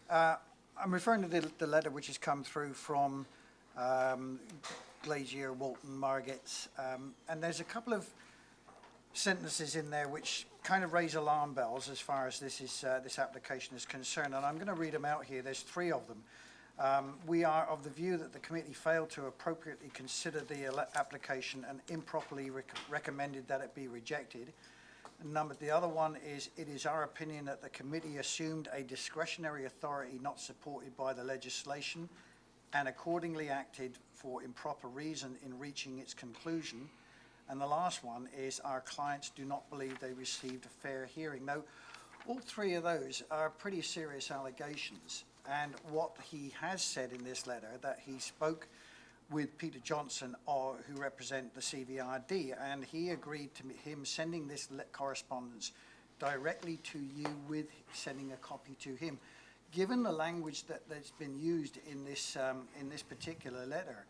I'm referring to the letter which has come through from Glazier, Walton, Margate, and there's a couple of sentences in there which kind of raise alarm bells as far as this application is concerned, and I'm going to read them out here. There's 3 of them. We are of the view that the committee failed to appropriately consider the application and improperly recommended that it be rejected. The other one is, it is our opinion that the committee assumed a discretionary authority not supported by the legislation and accordingly acted for improper reason in reaching its conclusion. And the last one is, our clients do not believe they received a fair hearing. Now, all 3 of those are pretty serious allegations. And what he has said in this letter, that he spoke with Peter Johnson, who represent the CVRD, and he agreed to him sending this correspondence directly to you with sending a copy to him. Given the language that's been used in this particular letter,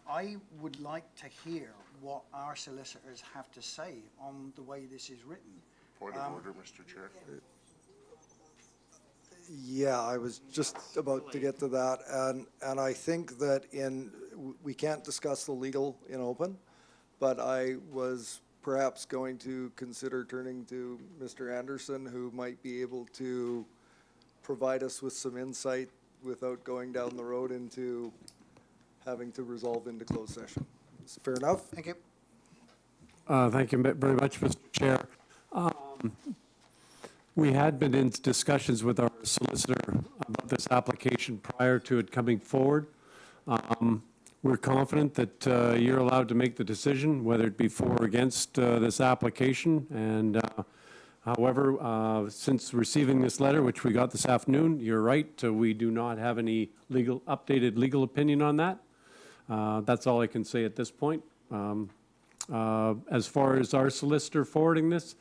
I would like to hear what our solicitors have to say on the way this is written. Point of order, Mr. Chair. Yeah, I was just about to get to that, and I think that we can't discuss the legal in open, but I was perhaps going to consider turning to Mr. Anderson, who might be able to provide us with some insight without going down the road into having to resolve into closed session. Is it fair enough? Thank you. Thank you very much, Mr. Chair. We had been in discussions with our solicitor about this application prior to it coming forward. We're confident that you're allowed to make the decision, whether it be for or against this application. And however, since receiving this letter, which we got this afternoon, you're right, we do not have any updated legal opinion on that. That's all I can say at this point. As far as our solicitor forwarding this,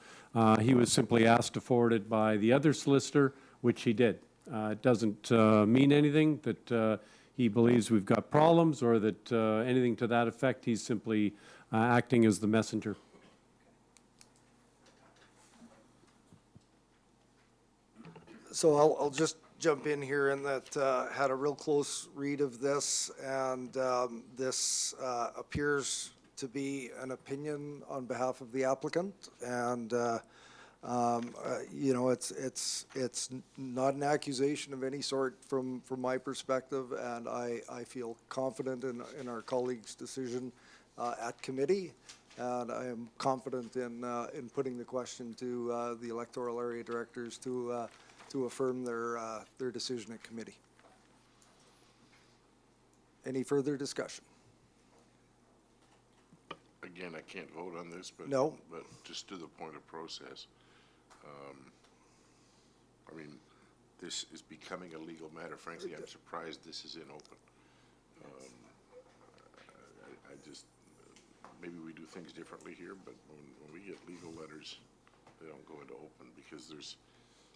he was simply asked to forward it by the other solicitor, which he did. It doesn't mean anything that he believes we've got problems or that anything to that effect. He's simply acting as the messenger. So I'll just jump in here in that had a real close read of this, and this appears to be an opinion on behalf of the applicant, and you know, it's not an accusation of any sort from my perspective, and I feel confident in our colleagues' decision at committee, and I am confident in putting the question to the electoral area directors to affirm their decision at committee. Any further discussion? Again, I can't vote on this, but. No. But just to the point of process, I mean, this is becoming a legal matter. Frankly, I'm surprised this is in open. I just, maybe we do things differently here, but when we get legal letters, they don't go into open because there's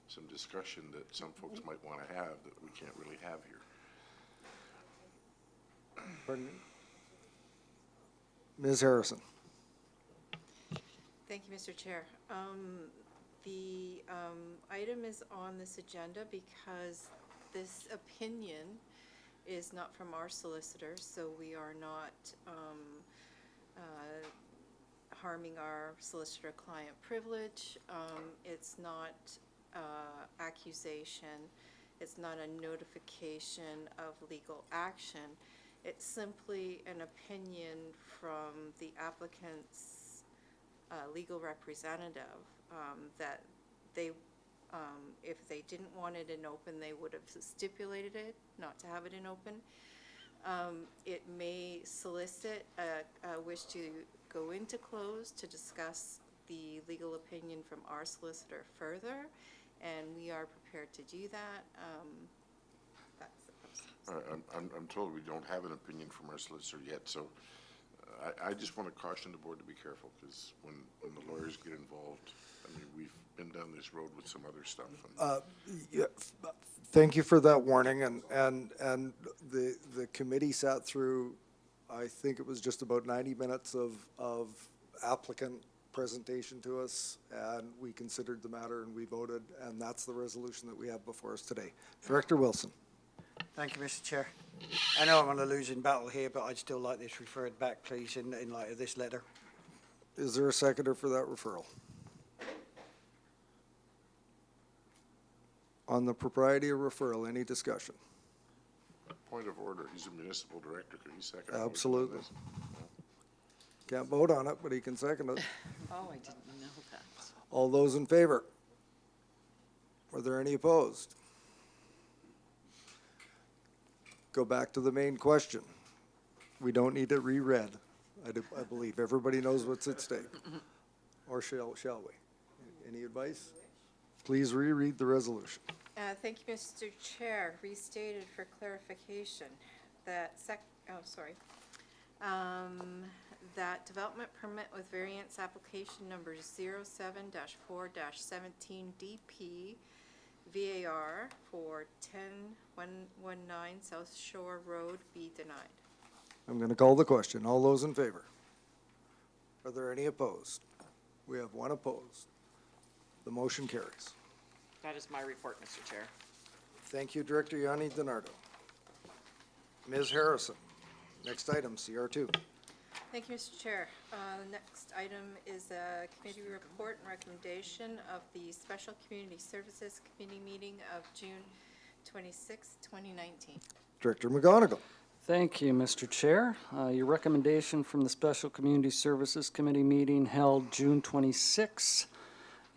some discussion that some folks might want to have that we can't really have here. Pardon me? Ms. Harrison. Thank you, Mr. Chair. The item is on this agenda because this opinion is not from our solicitor, so we are not harming our solicitor-client privilege. It's not accusation. It's not a notification of legal action. It's simply an opinion from the applicant's legal representative that they, if they didn't want it in open, they would have stipulated it, not to have it in open. It may solicit a wish to go into close to discuss the legal opinion from our solicitor further, and we are prepared to do that. That's the process. I'm told we don't have an opinion from our solicitor yet, so I just want to caution the board to be careful, because when the lawyers get involved, I mean, we've been down this road with some other stuff. Yeah, thank you for that warning, and the committee sat through, I think it was just about 90 minutes of applicant presentation to us, and we considered the matter and we voted, and that's the resolution that we have before us today. Director Wilson. Thank you, Mr. Chair. I know I'm on a losing battle here, but I'd still like this referred back, please, in light of this letter. Is there a seconder for that referral? On the propriety of referral, any discussion? Point of order, he's a municipal director, could he second? a motion on Absolutely. this? Can't vote on it, but he can second it. Oh, I didn't know that. All those in favor? Are there any opposed? Go back to the main question. We don't need it reread. I believe everybody knows what's at stake. Or shall we? Any advice? Please reread the resolution. Thank you, Mr. Chair. Restated for clarification, that that development permit with variance application number 07-4-17 DP VAR for 10119 South Shore Road be denied. I'm going to call the question. All those in favor? Are there any opposed? We have one opposed. The motion carries. That is my report, Mr. Chair. Thank you, Director Yanni DiNardo. Ms. Harrison, next item, CR2. Thank you, Mr. Chair. The next item is a committee report and recommendation of the Special Community Services Committee meeting of June 26, 2019. Director McGonigal. Thank you, Mr. Chair. Your recommendation from the Special Community Services Committee meeting held June 26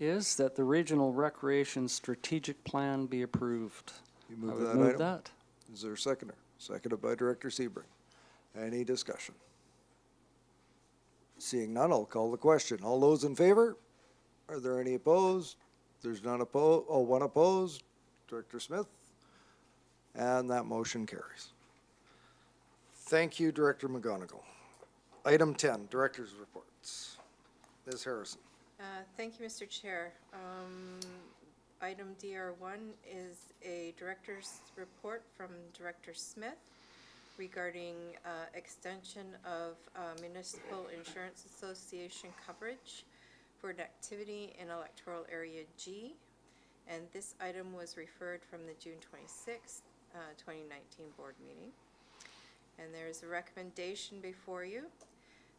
is that the Regional Recreation Strategic Plan be approved. You I move would that move item. that. Is there a seconder? Seconded by Director Sebring. Any discussion? Seeing none, I'll call the question. All those in favor? Are there any opposed? There's none opposed, one opposed. Director Smith? And that motion carries. Thank you, Director McGonigal. Item 10, Director's Reports. Ms. Harrison. Thank you, Mr. Chair. Item DR1 is a director's report from Director Smith regarding extension of Municipal Insurance Association coverage for an activity in electoral area G. And this item was referred from the June 26th, 2019 board meeting. And there is a recommendation before you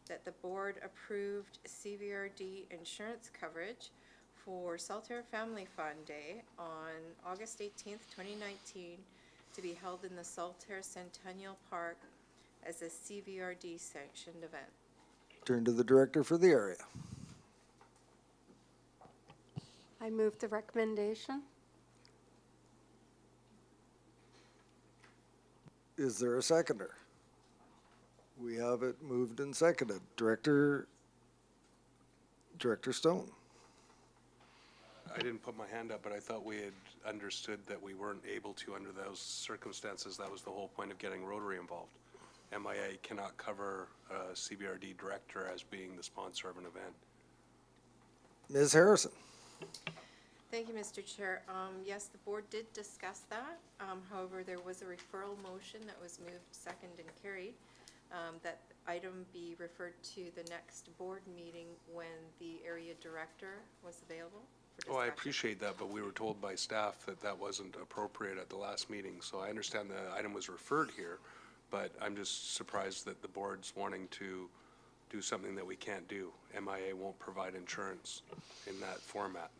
that the board approved CVRD insurance coverage for Saltaire Family Fun Day on August 18th, 2019, to be held in the Saltaire Centennial Park as a CVRD sanctioned event. Turn to the director for the area. I move the recommendation. Is there a seconder? We have it moved and seconded. Director Stone. I didn't put my hand up, but I thought we had understood that we weren't able to under those circumstances. That was the whole point of getting Rotary involved. MIA cannot cover a CBRD director as being the sponsor of an event. Ms. Harrison. Thank you, Mr. Chair. Yes, the board did discuss that. However, there was a referral motion that was moved, second, and carried. That item be referred to the next board meeting when the area director was available for discussion. Oh, I appreciate that, but we were told by staff that that wasn't appropriate at the last meeting. So I understand the item was referred here, but I'm just surprised that the board's wanting to do something that we can't do. MIA won't provide insurance in that format.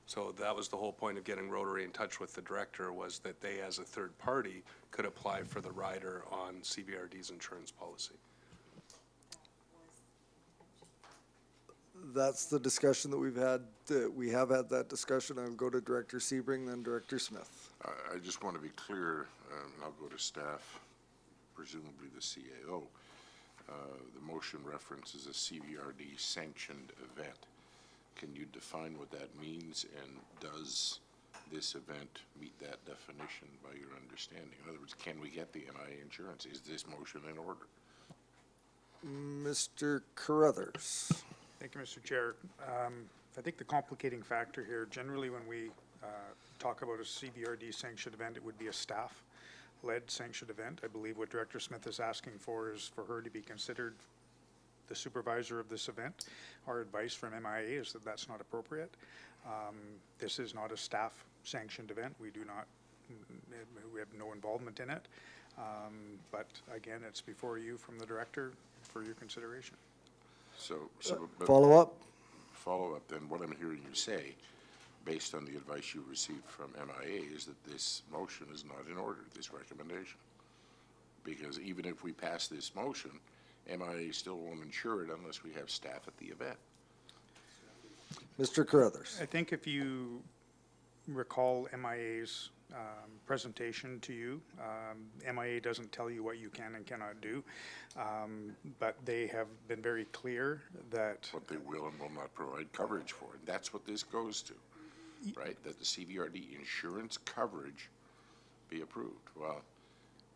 So that was the whole point of getting Rotary in touch with the director, was that they, as a third party, could apply for the rider on CBRD's insurance policy. That's the discussion that we've had. We have had that discussion. I'll go to Director Sebring, then Director Smith. I just want to be clear, and I'll go to staff, presumably the CAO. The motion references a CVRD sanctioned event. Can you define what that means, and does this event meet that definition by your understanding? In other words, can we get the MIA insurance? Is this motion in order? Mr. Carruthers. Thank you, Mr. Chair. I think the complicating factor here, generally when we talk about a CVRD sanctioned event, it would be a staff-led sanctioned event. I believe what Director Smith is asking for is for her to be considered the supervisor of this event. Our advice from MIA is that that's not appropriate. This is not a staff-sanctioned event. We have no involvement in it. But again, it's before you from the director for your consideration. But Follow-up? follow-up, then what I'm hearing you say, based on the advice you received from MIA, is that this motion is not in order, this recommendation. Because even if we pass this motion, MIA still won't insure it unless we have staff at the event. Mr. Carruthers. I think if you recall MIA's presentation to you, MIA doesn't tell you what you can and cannot do, but they have been very clear that What they will and will not provide coverage for. And that's what this goes to, right? That the CVRD insurance coverage be approved. Well,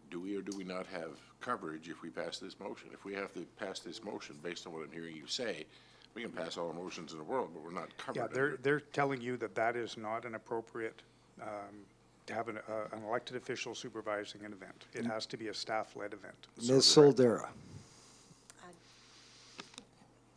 do we or do we not have coverage if we pass this motion? If we have to pass this motion based on what I'm hearing you say, we can pass all the motions in the world, but we're not covered. yeah, under it. they're telling you that that is not an appropriate, to have an elected official supervising an event. It has to be a staff-led event. Ms. Soldera.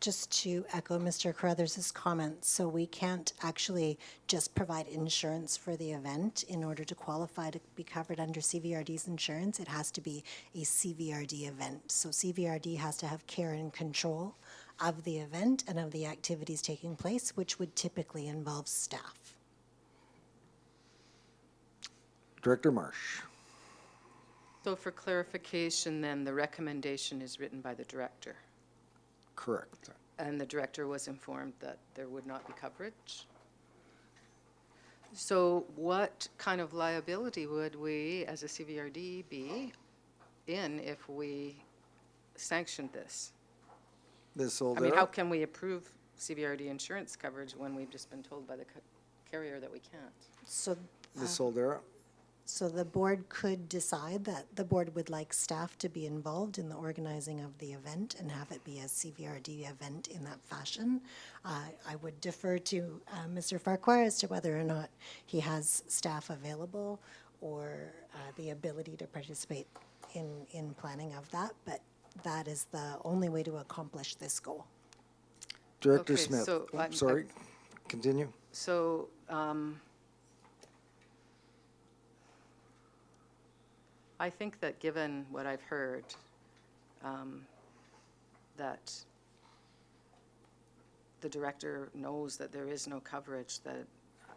Just to echo Mr. Carruthers' comments, so we can't actually just provide insurance for the event in order to qualify to be covered under CVRD's insurance. It has to be a CVRD event. So CVRD has to have care and control of the event and of the activities taking place, which would typically involve staff. Director Marsh. So for clarification, then, the recommendation is written by the director, Correct. and the director was informed that there would not be coverage? So what kind of liability would we, as a CVRD, be in if we sanctioned this? Ms. I mean, how Soldera. can we approve CVRD insurance coverage when we've just been told by the carrier that we can't? So Ms. Soldera. So the board could decide that the board would like staff to be involved in the organizing of the event and have it be a CVRD event in that fashion. I would defer to Mr. Farquhar as to whether or not he has staff available or the ability to participate in planning of that, but that is the only way to accomplish this goal. Director Okay, Smith. so Oh, I'm- sorry. Continue. So, I think that given what I've heard, that the director knows that there is no coverage, that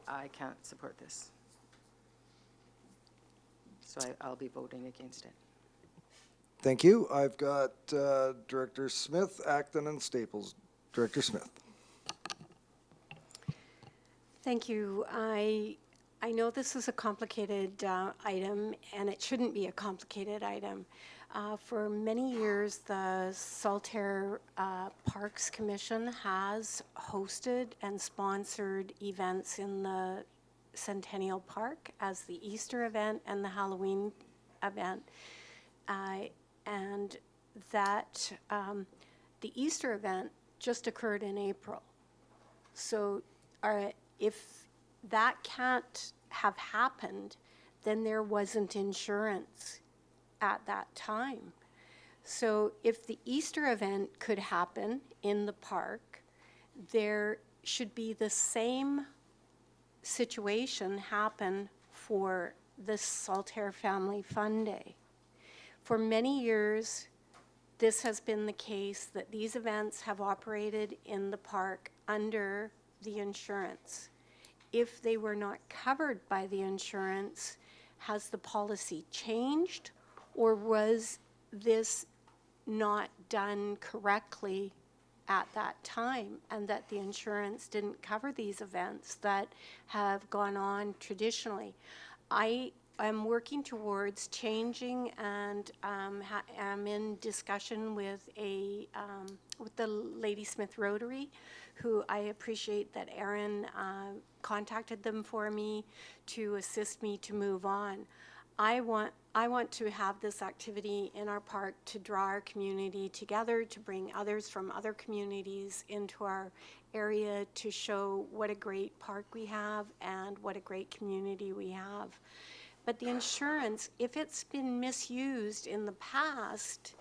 I can't support this. So I'll be voting against it. Thank you. I've got Director Smith, Acton, and Staples. Director Smith. Thank you. I know this is a complicated item, and it shouldn't be a complicated item. For many years, the Saltaire Parks Commission has hosted and sponsored events in the Centennial Park as the Easter event and the Halloween event. And that the Easter event just occurred in April. So if that can't have happened, then there wasn't insurance at that time. So if the Easter event could happen in the park, there should be the same situation happen for the Saltaire Family Fun Day. For many years, this has been the case that these events have operated in the park under the insurance. If they were not covered by the insurance, has the policy changed, or was this not done correctly at that time, and that the insurance didn't cover these events that have gone on traditionally? I am working towards changing, and am in discussion with with the Ladysmith Rotary, who I appreciate that Aaron contacted them for me to assist me to move on. I want to have this activity in our park to draw our community together, to bring others from other communities into our area, to show what a great park we have and what a great community we have. But the insurance, if it's been misused in the past,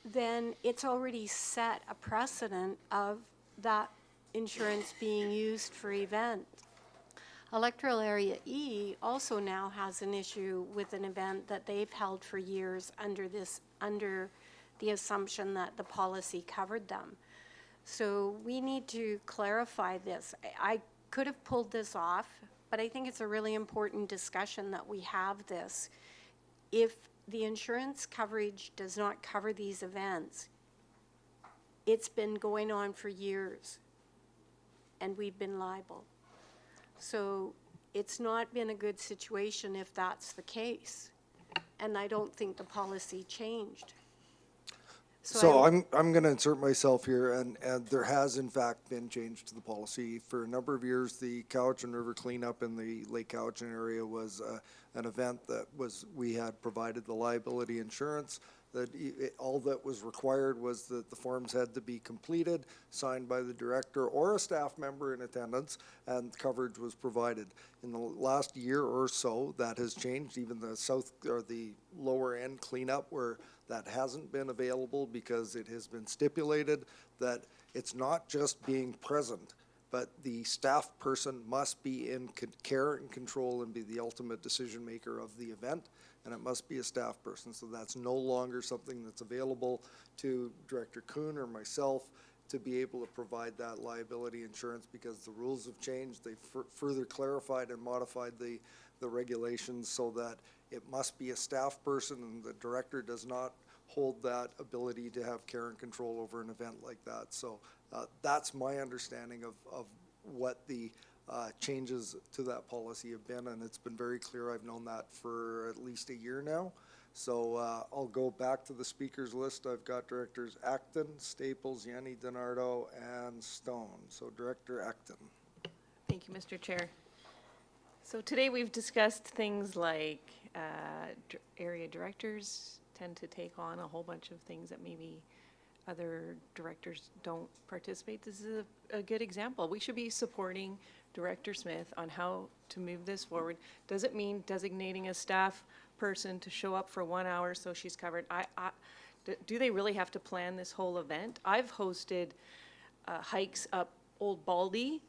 then it's already set a precedent of that insurance being used for events. Electoral Area E also now has an issue with an event that they've held for years under the assumption that the policy covered them. So we need to clarify this. I could have pulled this off, but I think it's a really important discussion that we have this. If the insurance coverage does not cover these events, it's been going on for years, and we've been liable. So it's not been a good situation if that's the case. And I don't think the policy changed. So I'm going to insert myself here, and there has in fact been change to the policy. For a number of years, the Cowichan River cleanup in the Lake Cowichan area was an event that we had provided the liability insurance. That all that was required was that the forms had to be completed, signed by the director or a staff member in attendance, and coverage was provided. In the last year or so, that has changed. Even the south or the lower end cleanup, where that hasn't been available because it has been stipulated that it's not just being present, but the staff person must be in care and control and be the ultimate decision maker of the event, and it must be a staff person. So that's no longer something that's available to Director Kuhn or myself to be able to provide that liability insurance, because the rules have changed. They further clarified and modified the regulations so that it must be a staff person, and the director does not hold that ability to have care and control over an event like that. So that's my understanding of what the changes to that policy have been, and it's been very clear. I've known that for at least a year now. So I'll go back to the speakers list. I've got Directors Acton, Staples, Yanni DiNardo, and Stone. So Director Acton. Thank you, Mr. Chair. So today we've discussed things like area directors tend to take on a whole bunch of things that maybe other directors don't participate. This is a good example. We should be supporting Director Smith on how to move this forward. Does it mean designating a staff person to show up for 1 hour so she's covered? Do they really have to plan this whole event? I've hosted hikes up Old Baldy,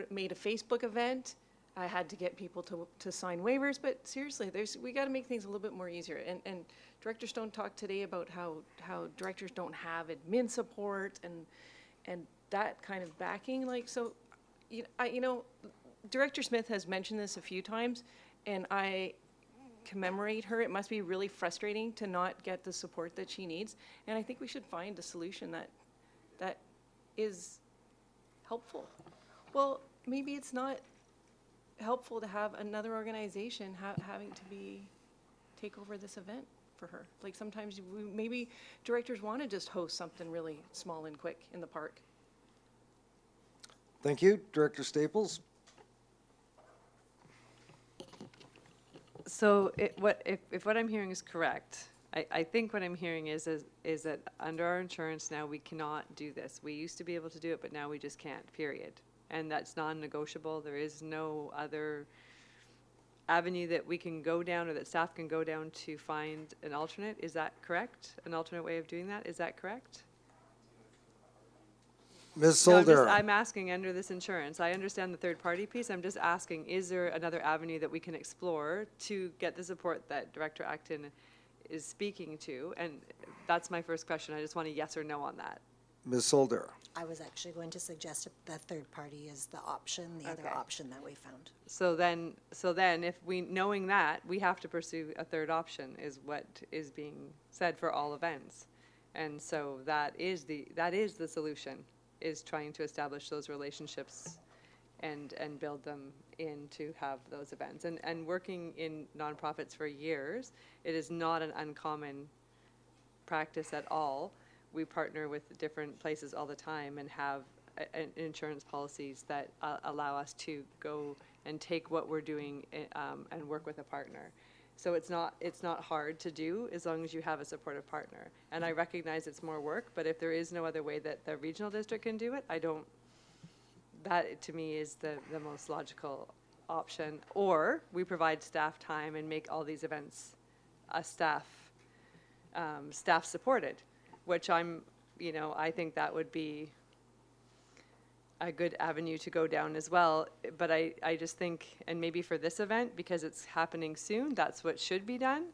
made a Facebook event. I had to get people to sign waivers, but seriously, we got to make things a little bit more easier. And Director Stone talked today about how directors don't have admin support and that kind of backing. Like, so, you know, Director Smith has mentioned this a few times, and I commemorate her. It must be really frustrating to not get the support that she needs, and I think we should find a solution that is helpful. Well, maybe it's not helpful to have another organization having to take over this event for her. Like, sometimes maybe directors want to just host something really small and quick in the park. Thank you. Director Staples. So if what I'm hearing is correct, I think what I'm hearing is that under our insurance now, we cannot do this. We used to be able to do it, but now we just can't, period. And that's non-negotiable. There is no other avenue that we can go down or that staff can go down to find an alternate. Is that correct? An alternate way of doing that? Is that correct? Ms. No, Soldera. I'm asking under this insurance. I understand the third-party piece. I'm just asking, is there another avenue that we can explore to get the support that Director Acton is speaking to? And that's my first question. I just want a yes or no on that. Ms. Soldera. I was actually going to suggest that third party is the option, the other option that we found. So then, if knowing that, we have to pursue a third option, is what is being said for all events. And so that is the solution, is trying to establish those relationships and build them in to have those events. And working in nonprofits for years, it is not an uncommon practice at all. We partner with different places all the time and have insurance policies that allow us to go and take what we're doing and work with a partner. So it's not hard to do as long as you have a supportive partner. And I recognize it's more work, but if there is no other way that the regional district can do it, that to me is the most logical option. Or we provide staff time and make all these events staff supported, which I think that would be a good avenue to go down as well. But I just think, and maybe for this event, because it's happening soon, that's what should be done.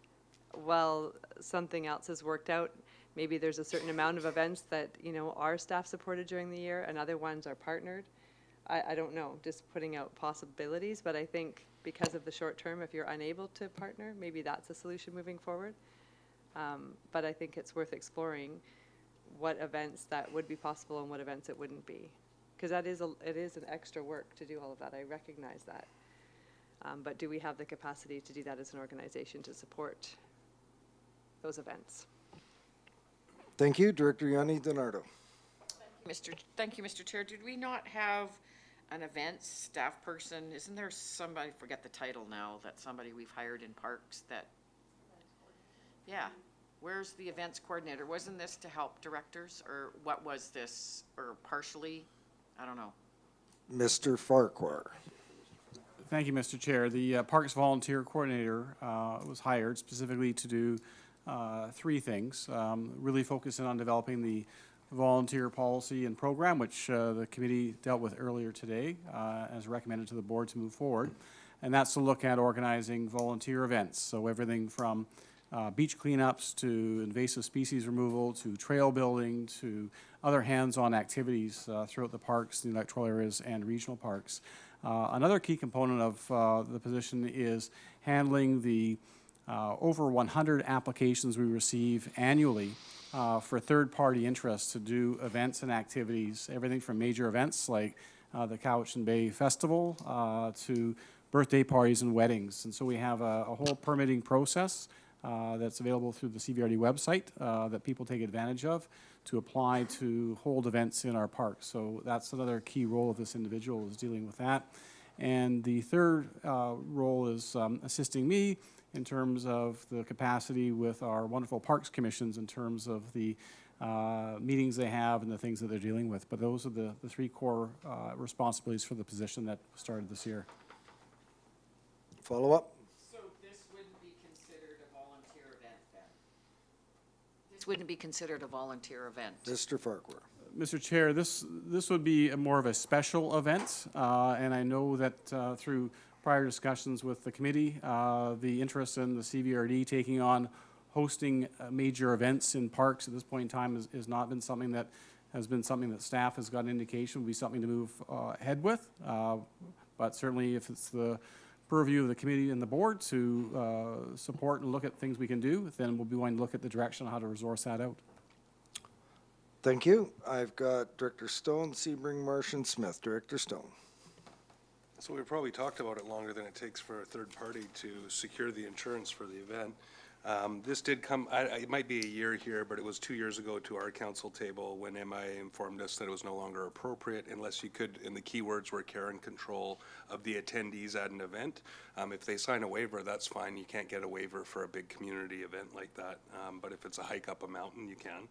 Well, something else has worked out. Maybe there's a certain amount of events that, are staff supported during the year and other ones are partnered. I don't know, just putting out possibilities, but I think because of the short term, if you're unable to partner, maybe that's a solution moving forward. But I think it's worth exploring what events that would be possible and what events it wouldn't be. Because it is an extra work to do all of that, I recognize that. But do we have the capacity to do that as an organization to support those events? Thank you. Director Yanni DiNardo. Thank you, Mr. Chair. Did we not have an events staff person? Isn't there somebody, I forget the title now, that somebody we've hired in parks that, yeah, where's the events coordinator? Wasn't this to help directors, or what was this, or partially? I don't know. Mr. Farquhar. Thank you, Mr. Chair. The Parks Volunteer Coordinator was hired specifically to do three things. Really focusing on developing the volunteer policy and program, which the committee dealt with earlier today, as recommended to the board to move forward. And that's to look at organizing volunteer events. So everything from beach cleanups to invasive species removal to trail building to other hands-on activities throughout the parks, the electoral areas, and regional parks. Another key component of the position is handling the over 100 applications we receive annually for third-party interests to do events and activities, everything from major events like the Cowichan Bay Festival to birthday parties and weddings. And so we have a whole permitting process that's available through the CVRD website that people take advantage of to apply to hold events in our parks. So that's another key role of this individual, is dealing with that. And the third role is assisting me in terms of the capacity with our wonderful parks commissions in terms of the meetings they have and the things that they're dealing with. But those are the three core responsibilities for the position that started this year. Follow up? So this wouldn't be considered a volunteer event then? This wouldn't be considered a volunteer event? Mr. Farquhar. Mr. Chair, this would be more of a special event, and I know that through prior discussions with the committee, the interest in the CVRD taking on hosting major events in parks at this point in time has not been something that has been something that staff has got an indication would be something to move ahead with. But certainly if it's the purview of the committee and the board to support and look at things we can do, then we'll be going to look at the direction on how to resource that out. Thank you. I've got Director Stone, Sebring, Marsh, and Smith. Director Stone. So we probably talked about it longer than it takes for a third party to secure the insurance for the event. This did come, it might be a year here, but it was 2 years ago to our council table when MIA informed us that it was no longer appropriate unless you could, and the keywords were care and control of the attendees at an event. If they sign a waiver, that's fine. You can't get a waiver for a big community event like that. But if it's a hike up a mountain, you can.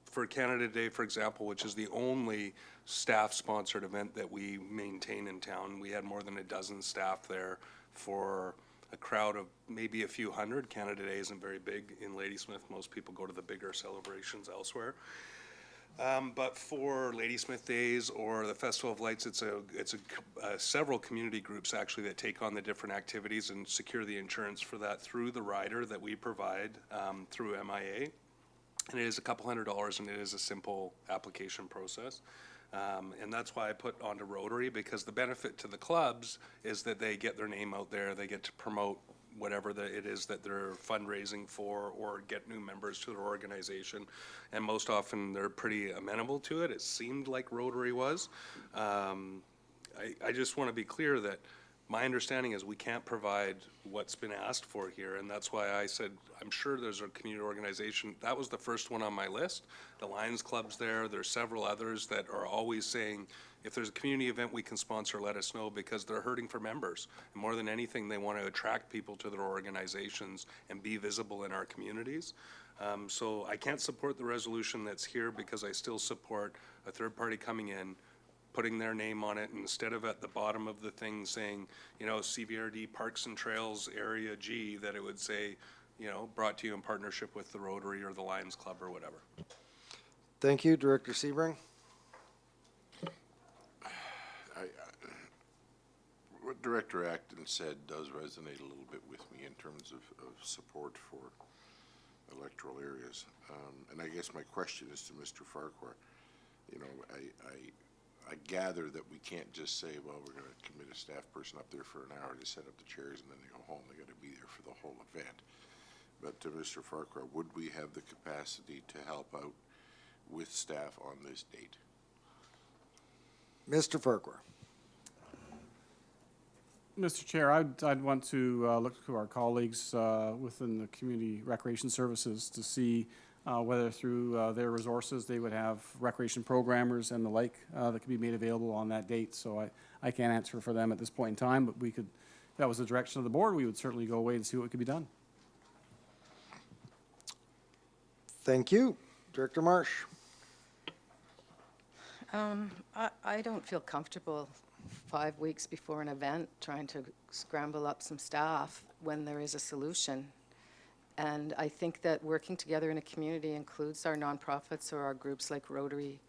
For Canada Day, for example, which is the only staff-sponsored event that we maintain in town, we had more than a dozen staff there for a crowd of maybe a few hundred. Canada Day isn't very big in Ladysmith. Most people go to the bigger celebrations elsewhere. But for Ladysmith Days or the Festival of Lights, it's several community groups actually that take on the different activities and secure the insurance for that through the rider that we provide through MIA. And it is a couple $100, and it is a simple application process. And that's why I put onto Rotary, because the benefit to the clubs is that they get their name out there, they get to promote whatever it is that they're fundraising for, or get new members to their organization. And most often they're pretty amenable to it. It seemed like Rotary was. I just want to be clear that my understanding is we can't provide what's been asked for here, and that's why I said, I'm sure there's a community organization. That was the first one on my list. The Lions Club's there. There's several others that are always saying, if there's a community event we can sponsor, let us know, because they're hurting for members. And more than anything, they want to attract people to their organizations and be visible in our communities. So I can't support the resolution that's here because I still support a third party coming in, putting their name on it, and instead of at the bottom of the thing saying, you know, CVRD Parks and Trails Area G, that it would say, you know, brought to you in partnership with the Rotary or the Lions Club or whatever. Thank you, Director Sebring. What Director Acton said does resonate a little bit with me in terms of support for electoral areas. And I guess my question is to Mr. Farquhar. You know, I gather that we can't just say, well, we're going to commit a staff person up there for an hour to set up the chairs and then they go home. They got to be there for the whole event. But to Mr. Farquhar, would we have the capacity to help out with staff on this date? Mr. Farquhar. Mr. Chair, I'd want to look to our colleagues within the Community Recreation Services to see whether through their resources they would have recreation programmers and the like that could be made available on that date. So I can't answer for them at this point in time, but we could, if that was the direction of the board, we would certainly go away and see what could be done. Thank you. Director Marsh. I don't feel comfortable 5 weeks before an event trying to scramble up some staff when there is a solution. And I think that working together in a community includes our nonprofits or our groups like Rotary.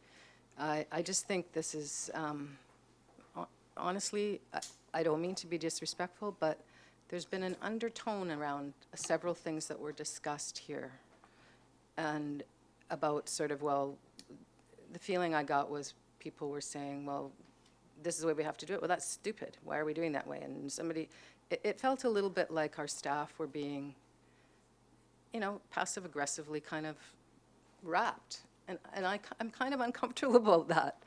I just think this is, honestly, I don't mean to be disrespectful, but there's been an undertone around several things that were discussed here. And about sort of, well, the feeling I got was people were saying, well, this is the way we have to do it. Well, that's stupid. Why are we doing that way? And somebody, it felt a little bit like our staff were being, you know, passive aggressively kind of wrapped. And I'm kind of uncomfortable about that.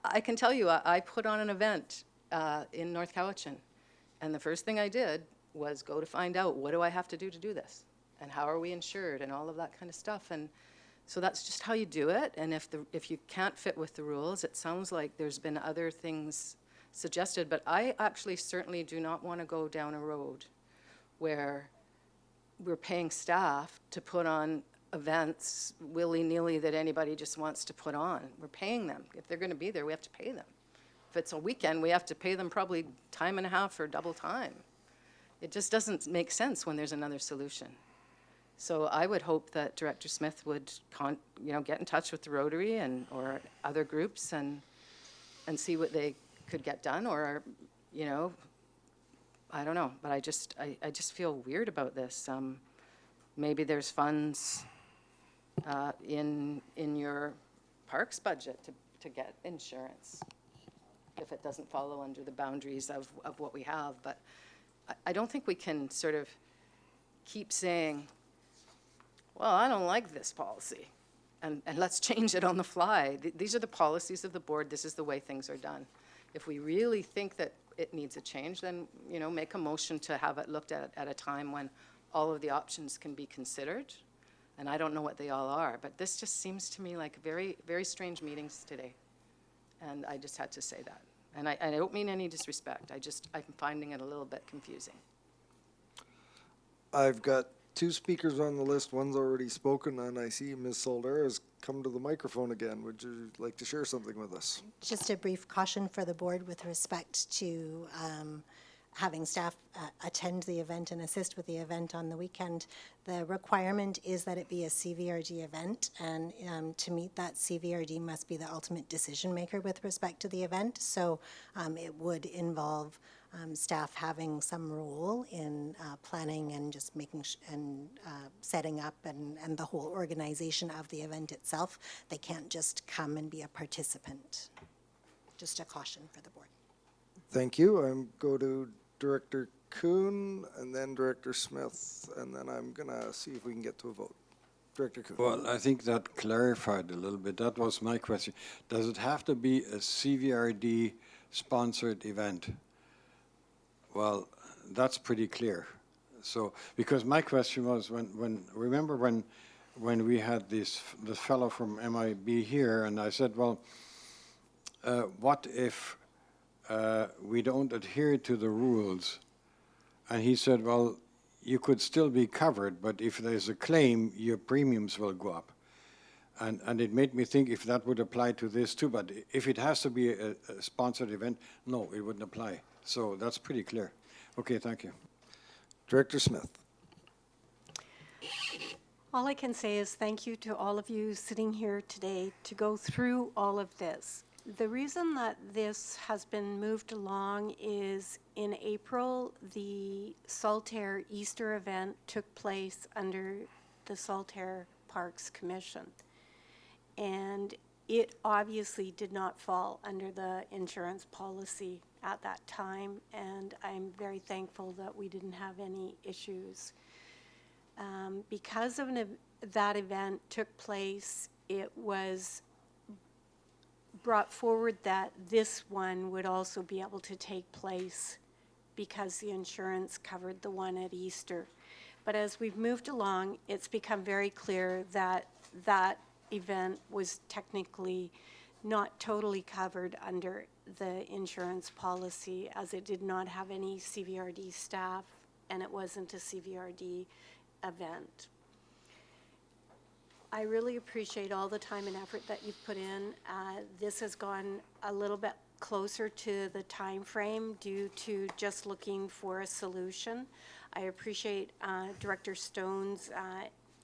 I can tell you, I put on an event in North Cowichan, and the first thing I did was go to find out, what do I have to do this? And how are we insured and all of that kind of stuff. And so that's just how you do it. And if you can't fit with the rules, it sounds like there's been other things suggested. But I actually certainly do not want to go down a road where we're paying staff to put on events willy-nilly that anybody just wants to put on. We're paying them. If they're going to be there, we have to pay them. If it's a weekend, we have to pay them probably time and a half or double time. It just doesn't make sense when there's another solution. So I would hope that Director Smith would get in touch with the Rotary or other groups and see what they could get done, or, you know, I don't know, but I just feel weird about this. Maybe there's funds in your parks budget to get insurance if it doesn't follow under the boundaries of what we have. But I don't think we can sort of keep saying, well, I don't like this policy, and let's change it on the fly. These are the policies of the board. This is the way things are done. If we really think that it needs a change, then, you know, make a motion to have it looked at a time when all of the options can be considered. And I don't know what they all are, but this just seems to me like very, very strange meetings today. And I just had to say that. And I don't mean any disrespect. I'm finding it a little bit confusing. I've got two speakers on the list. One's already spoken, and I see Ms. Soldera has come to the microphone again. Would you like to share something with us? Just a brief caution for the board with respect to having staff attend the event and assist with the event on the weekend. The requirement is that it be a CVRD event, and to meet that, CVRD must be the ultimate decision maker with respect to the event. So it would involve staff having some role in planning and just making setting up and the whole organization of the event itself. They can't just come and be a participant. Just a caution for the board. Thank you. I'm go to Director Kuhn and then Director Smith, and then I'm going to see if we can get to a vote. Director Kuhn. Well, I think that clarified a little bit. That was my question. Does it have to be a CVRD sponsored event. Well, that's pretty clear. So, because my question was remember when we had this fellow from MIB here, and I said, well, what if we don't adhere to the rules? And he said, well, you could still be covered, but if there's a claim, your premiums will go up. And it made me think if that would apply to this too, but if it has to be a sponsored event, no, it wouldn't apply. So that's pretty clear. Okay, thank you. Director Smith. All I can say is thank you to all of you sitting here today to go through all of this. The reason that this has been moved along is in April, the Saltaire Easter event took place under the Saltaire Parks Commission. And it obviously did not fall under the insurance policy at that time, and I'm very thankful that we didn't have any issues. Because of that event took place, it was brought forward that this one would also be able to take place because the insurance covered the one at Easter. But as we've moved along, it's become very clear that that event was technically not totally covered under the insurance policy, as it did not have any CVRD staff and it wasn't a CVRD event. I really appreciate all the time and effort that you've put in. This has gone a little bit closer to the time frame due to just looking for a solution. I appreciate Director Stone's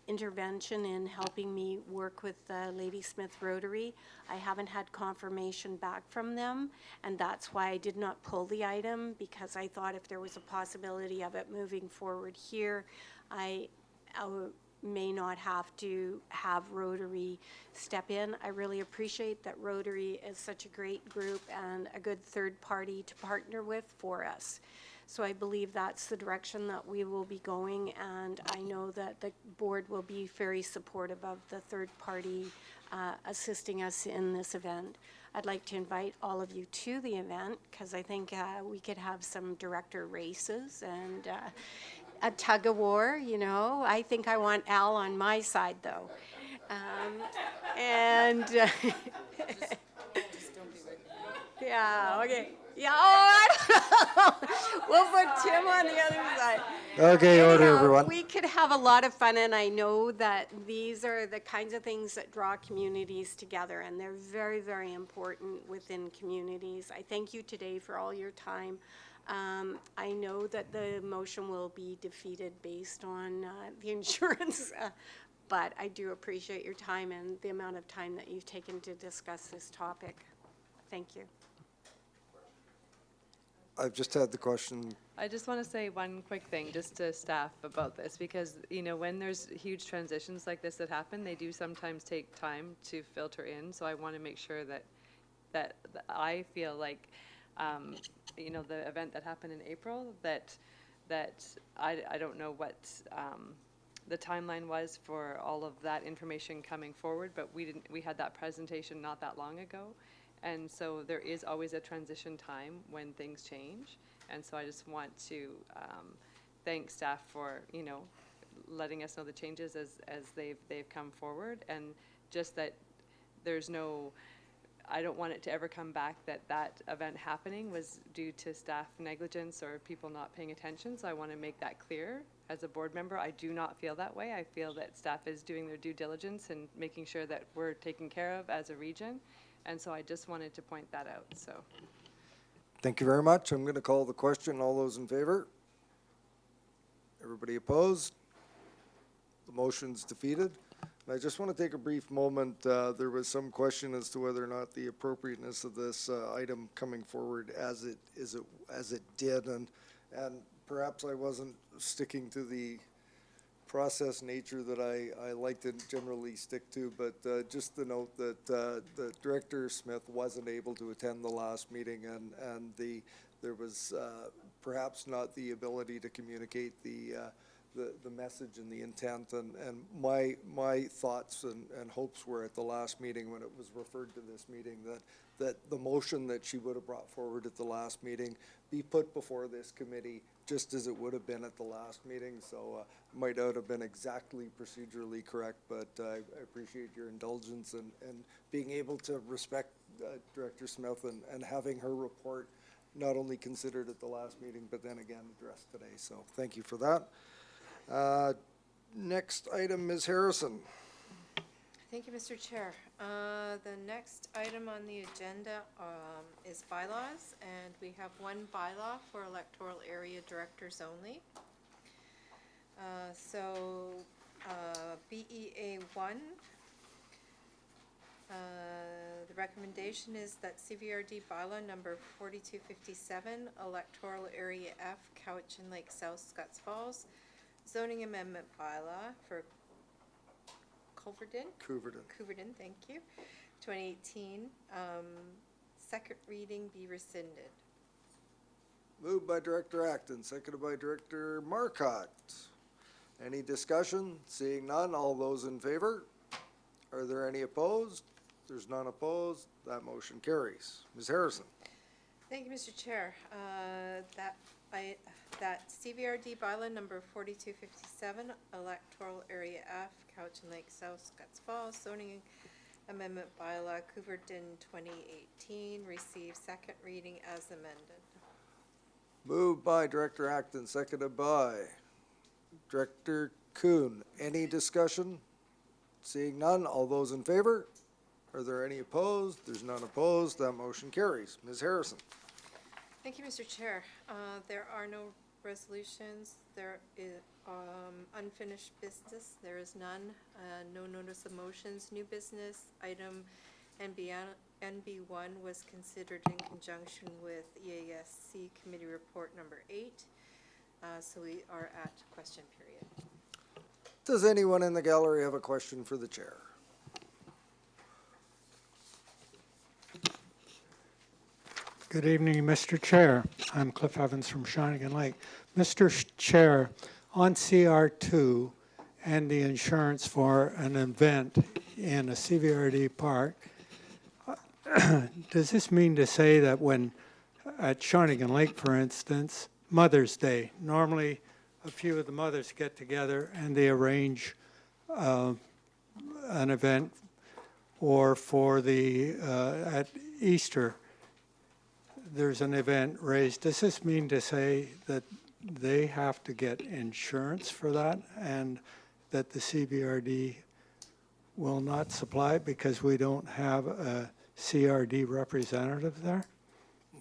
intervention in helping me work with Ladysmith Rotary. I haven't had confirmation back from them, and that's why I did not pull the item, because I thought if there was a possibility of it moving forward here, I may not have to have Rotary step in. I really appreciate that Rotary is such a great group and a good third party to partner with for us. So I believe that's the direction that we will be going, and I know that the board will be very supportive of the third party assisting us in this event. I'd like to invite all of you to the event, because I think we could have some director races and a tug of war, you know. I think I want Al on my side, though. Yeah, okay. Yeah, oh, I don't know. We'll put Tim on the other side. Okay, order, Anyhow, everyone. we could have a lot of fun, and I know that these are the kinds of things that draw communities together, and they're very, very important within communities. I thank you today for all your time. I know that the motion will be defeated based on the insurance, but I do appreciate your time and the amount of time that you've taken to discuss this topic. Thank you. I've just had the question. I just want to say one quick thing just to staff about this, because, you know, when there's huge transitions like this that happen, they do sometimes take time to filter in. So I want to make sure that I feel like, you know, the event that happened in April, that I don't know what the timeline was for all of that information coming forward, but we had that presentation not that long ago. And so there is always a transition time when things change. And so I just want to thank staff for, you know, letting us know the changes as they've come forward. And just that there's no, I don't want it to ever come back that event happening was due to staff negligence or people not paying attention. So I want to make that clear. As a board member, I do not feel that way. I feel that staff is doing their due diligence and making sure that we're taken care of as a region. And so I just wanted to point that out, so. Thank you very much. I'm going to call the question. All those in favor? Everybody opposed? The motion's defeated. And I just want to take a brief moment. There was some question as to whether or not the appropriateness of this item coming forward as it did, and perhaps I wasn't sticking to the process nature that I like to generally stick to, but just to note that the Director Smith wasn't able to attend the last meeting, and there was perhaps not the ability to communicate the the message and the intent, and my thoughts and hopes were at the last meeting when it was referred to this meeting, that the motion that she would have brought forward at the last meeting be put before this committee just as it would have been at the last meeting. So might not have been exactly procedurally correct, but I appreciate your indulgence and being able to respect Director Smith and having her report not only considered at the last meeting, but then again addressed today. So thank you for that. Next item, Ms. Harrison. Thank you, Mr. Chair. The next item on the agenda is bylaws, and we have one bylaw for electoral area directors only. BEA 1, the recommendation is that CVRD bylaw number 4257, electoral area F, Cowichan Lake South, Scotts Falls, zoning amendment bylaw for Couverton, thank you, 2018, second reading be rescinded. Moved by Director Acton, seconded by Director Marcotte. Any discussion? Seeing none, all those in favor? Are there any opposed? There's none opposed, that motion carries. Ms. Harrison. Thank you, Mr. Chair. That CVRD bylaw number 4257, electoral area F, Cowichan Lake South, Scotts Falls, zoning amendment bylaw, Couverton 2018, receive second reading as amended. Moved by Director Acton, seconded by Director Kuhn. Any discussion? Seeing none, all those in favor? Are there any opposed? There's none opposed, that motion carries. Ms. Harrison. Thank you, Mr. Chair. There are no resolutions. There is unfinished business. There is none. No notice of motions. New business item NB1 was considered in conjunction with EASC Committee Report number 8. So we are at question period. Does anyone in the gallery have a question for the chair? Good evening, Mr. Chair. I'm Cliff Evans from Shawnigan Lake. Mr. Chair, on CR2 and the insurance for an event in a CVRD park, does this mean to say that when at Shawnigan Lake, for instance, Mother's Day, normally a few of the mothers get together and they arrange an event, or for the at Easter, there's an event raised. Does this mean to say that they have to get insurance for that and that the CVRD will not supply it because we don't have a CRD representative there?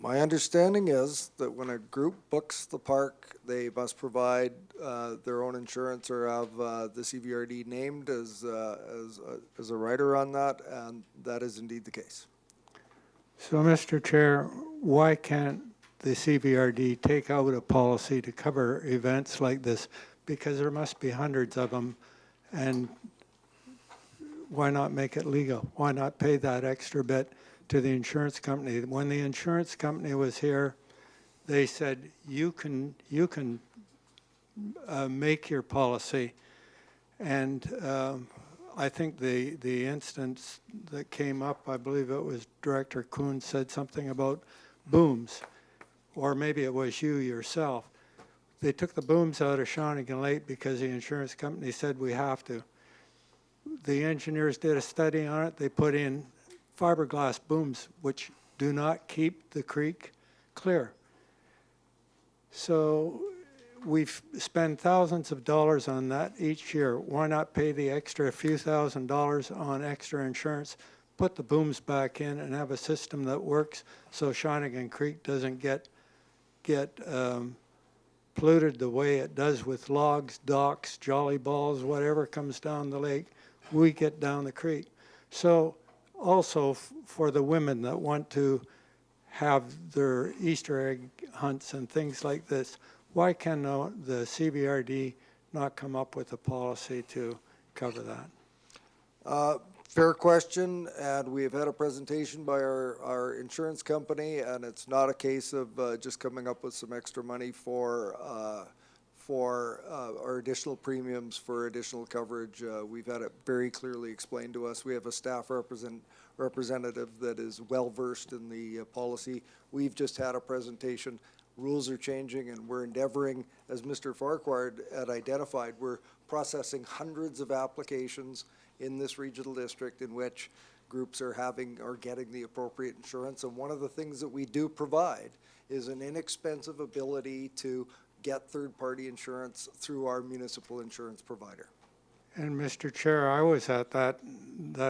My understanding is that when a group books the park, they must provide their own insurance or have the CVRD named as a writer on that, and that is indeed the case. So, Mr. Chair, why can't the CVRD take out a policy to cover events like this? Because there must be hundreds of them, and why not make it legal? Why not pay that extra bit to the insurance company? When the insurance company was here, they said, you can make your policy. And I think the instance that came up, I believe it was Director Kuhn said something about booms, or maybe it was you yourself. They took the booms out of Shawnigan Lake because the insurance company said we have to. The engineers did a study on it. They put in fiberglass booms, which do not keep the creek clear. So we've spent thousands of dollars on that each year. Why not pay the extra few $1,000s on extra insurance, put the booms back in, and have a system that works so Shawnigan Creek doesn't get polluted the way it does with logs, docks, jolly balls, whatever comes down the lake, we get down the creek. So also for the women that want to have their Easter egg hunts and things like this, why can the CVRD not come up with a policy to cover that? Fair question, and we have had a presentation by our insurance company, and it's not a case of just coming up with some extra money for for our additional premiums for additional coverage. We've had it very clearly explained to us. We have a staff representative that is well-versed in the policy. We've just had a presentation. Rules are changing, and we're endeavoring, as Mr. Farquhar had identified, we're processing hundreds of applications in this regional district in which groups are getting the appropriate insurance. And one of the things that we do provide is an inexpensive ability to get third-party insurance through our municipal insurance provider. And Mr. Chair, I was at that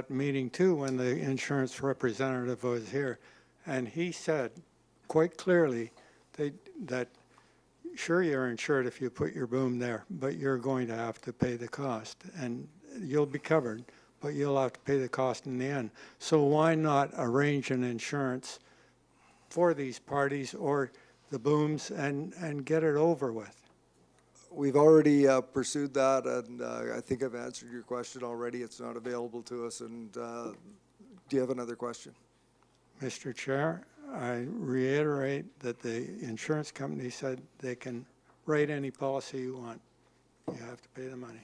meeting too when the insurance representative was here. And he said quite clearly that sure, you're insured if you put your boom there, but you're going to have to pay the cost. And you'll be covered, but you'll have to pay the cost in the end. So why not arrange an insurance for these parties or the booms and get it over with? We've already pursued that, and I think I've answered your question already. It's not available to us. And do you have another question? Mr. Chair, I reiterate that the insurance company said they can write any policy you want. You have to pay the money.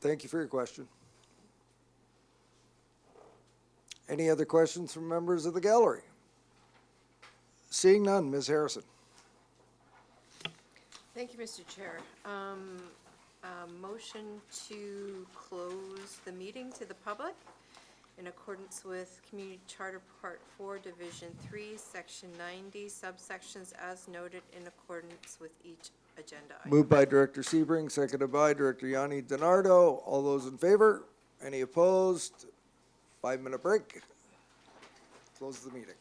Thank you for your question. Any other questions from members of the gallery? Seeing none, Ms. Harrison. Thank you, Mr. Chair. Motion to close the meeting to the public in accordance with Community Charter Part 4, Division 3, Section 90, subsections as noted in accordance with each agenda item. Moved by Director Sebring, seconded by Director Yanni DiNardo. All those in favor? Any opposed? 5-minute break. Close the meeting.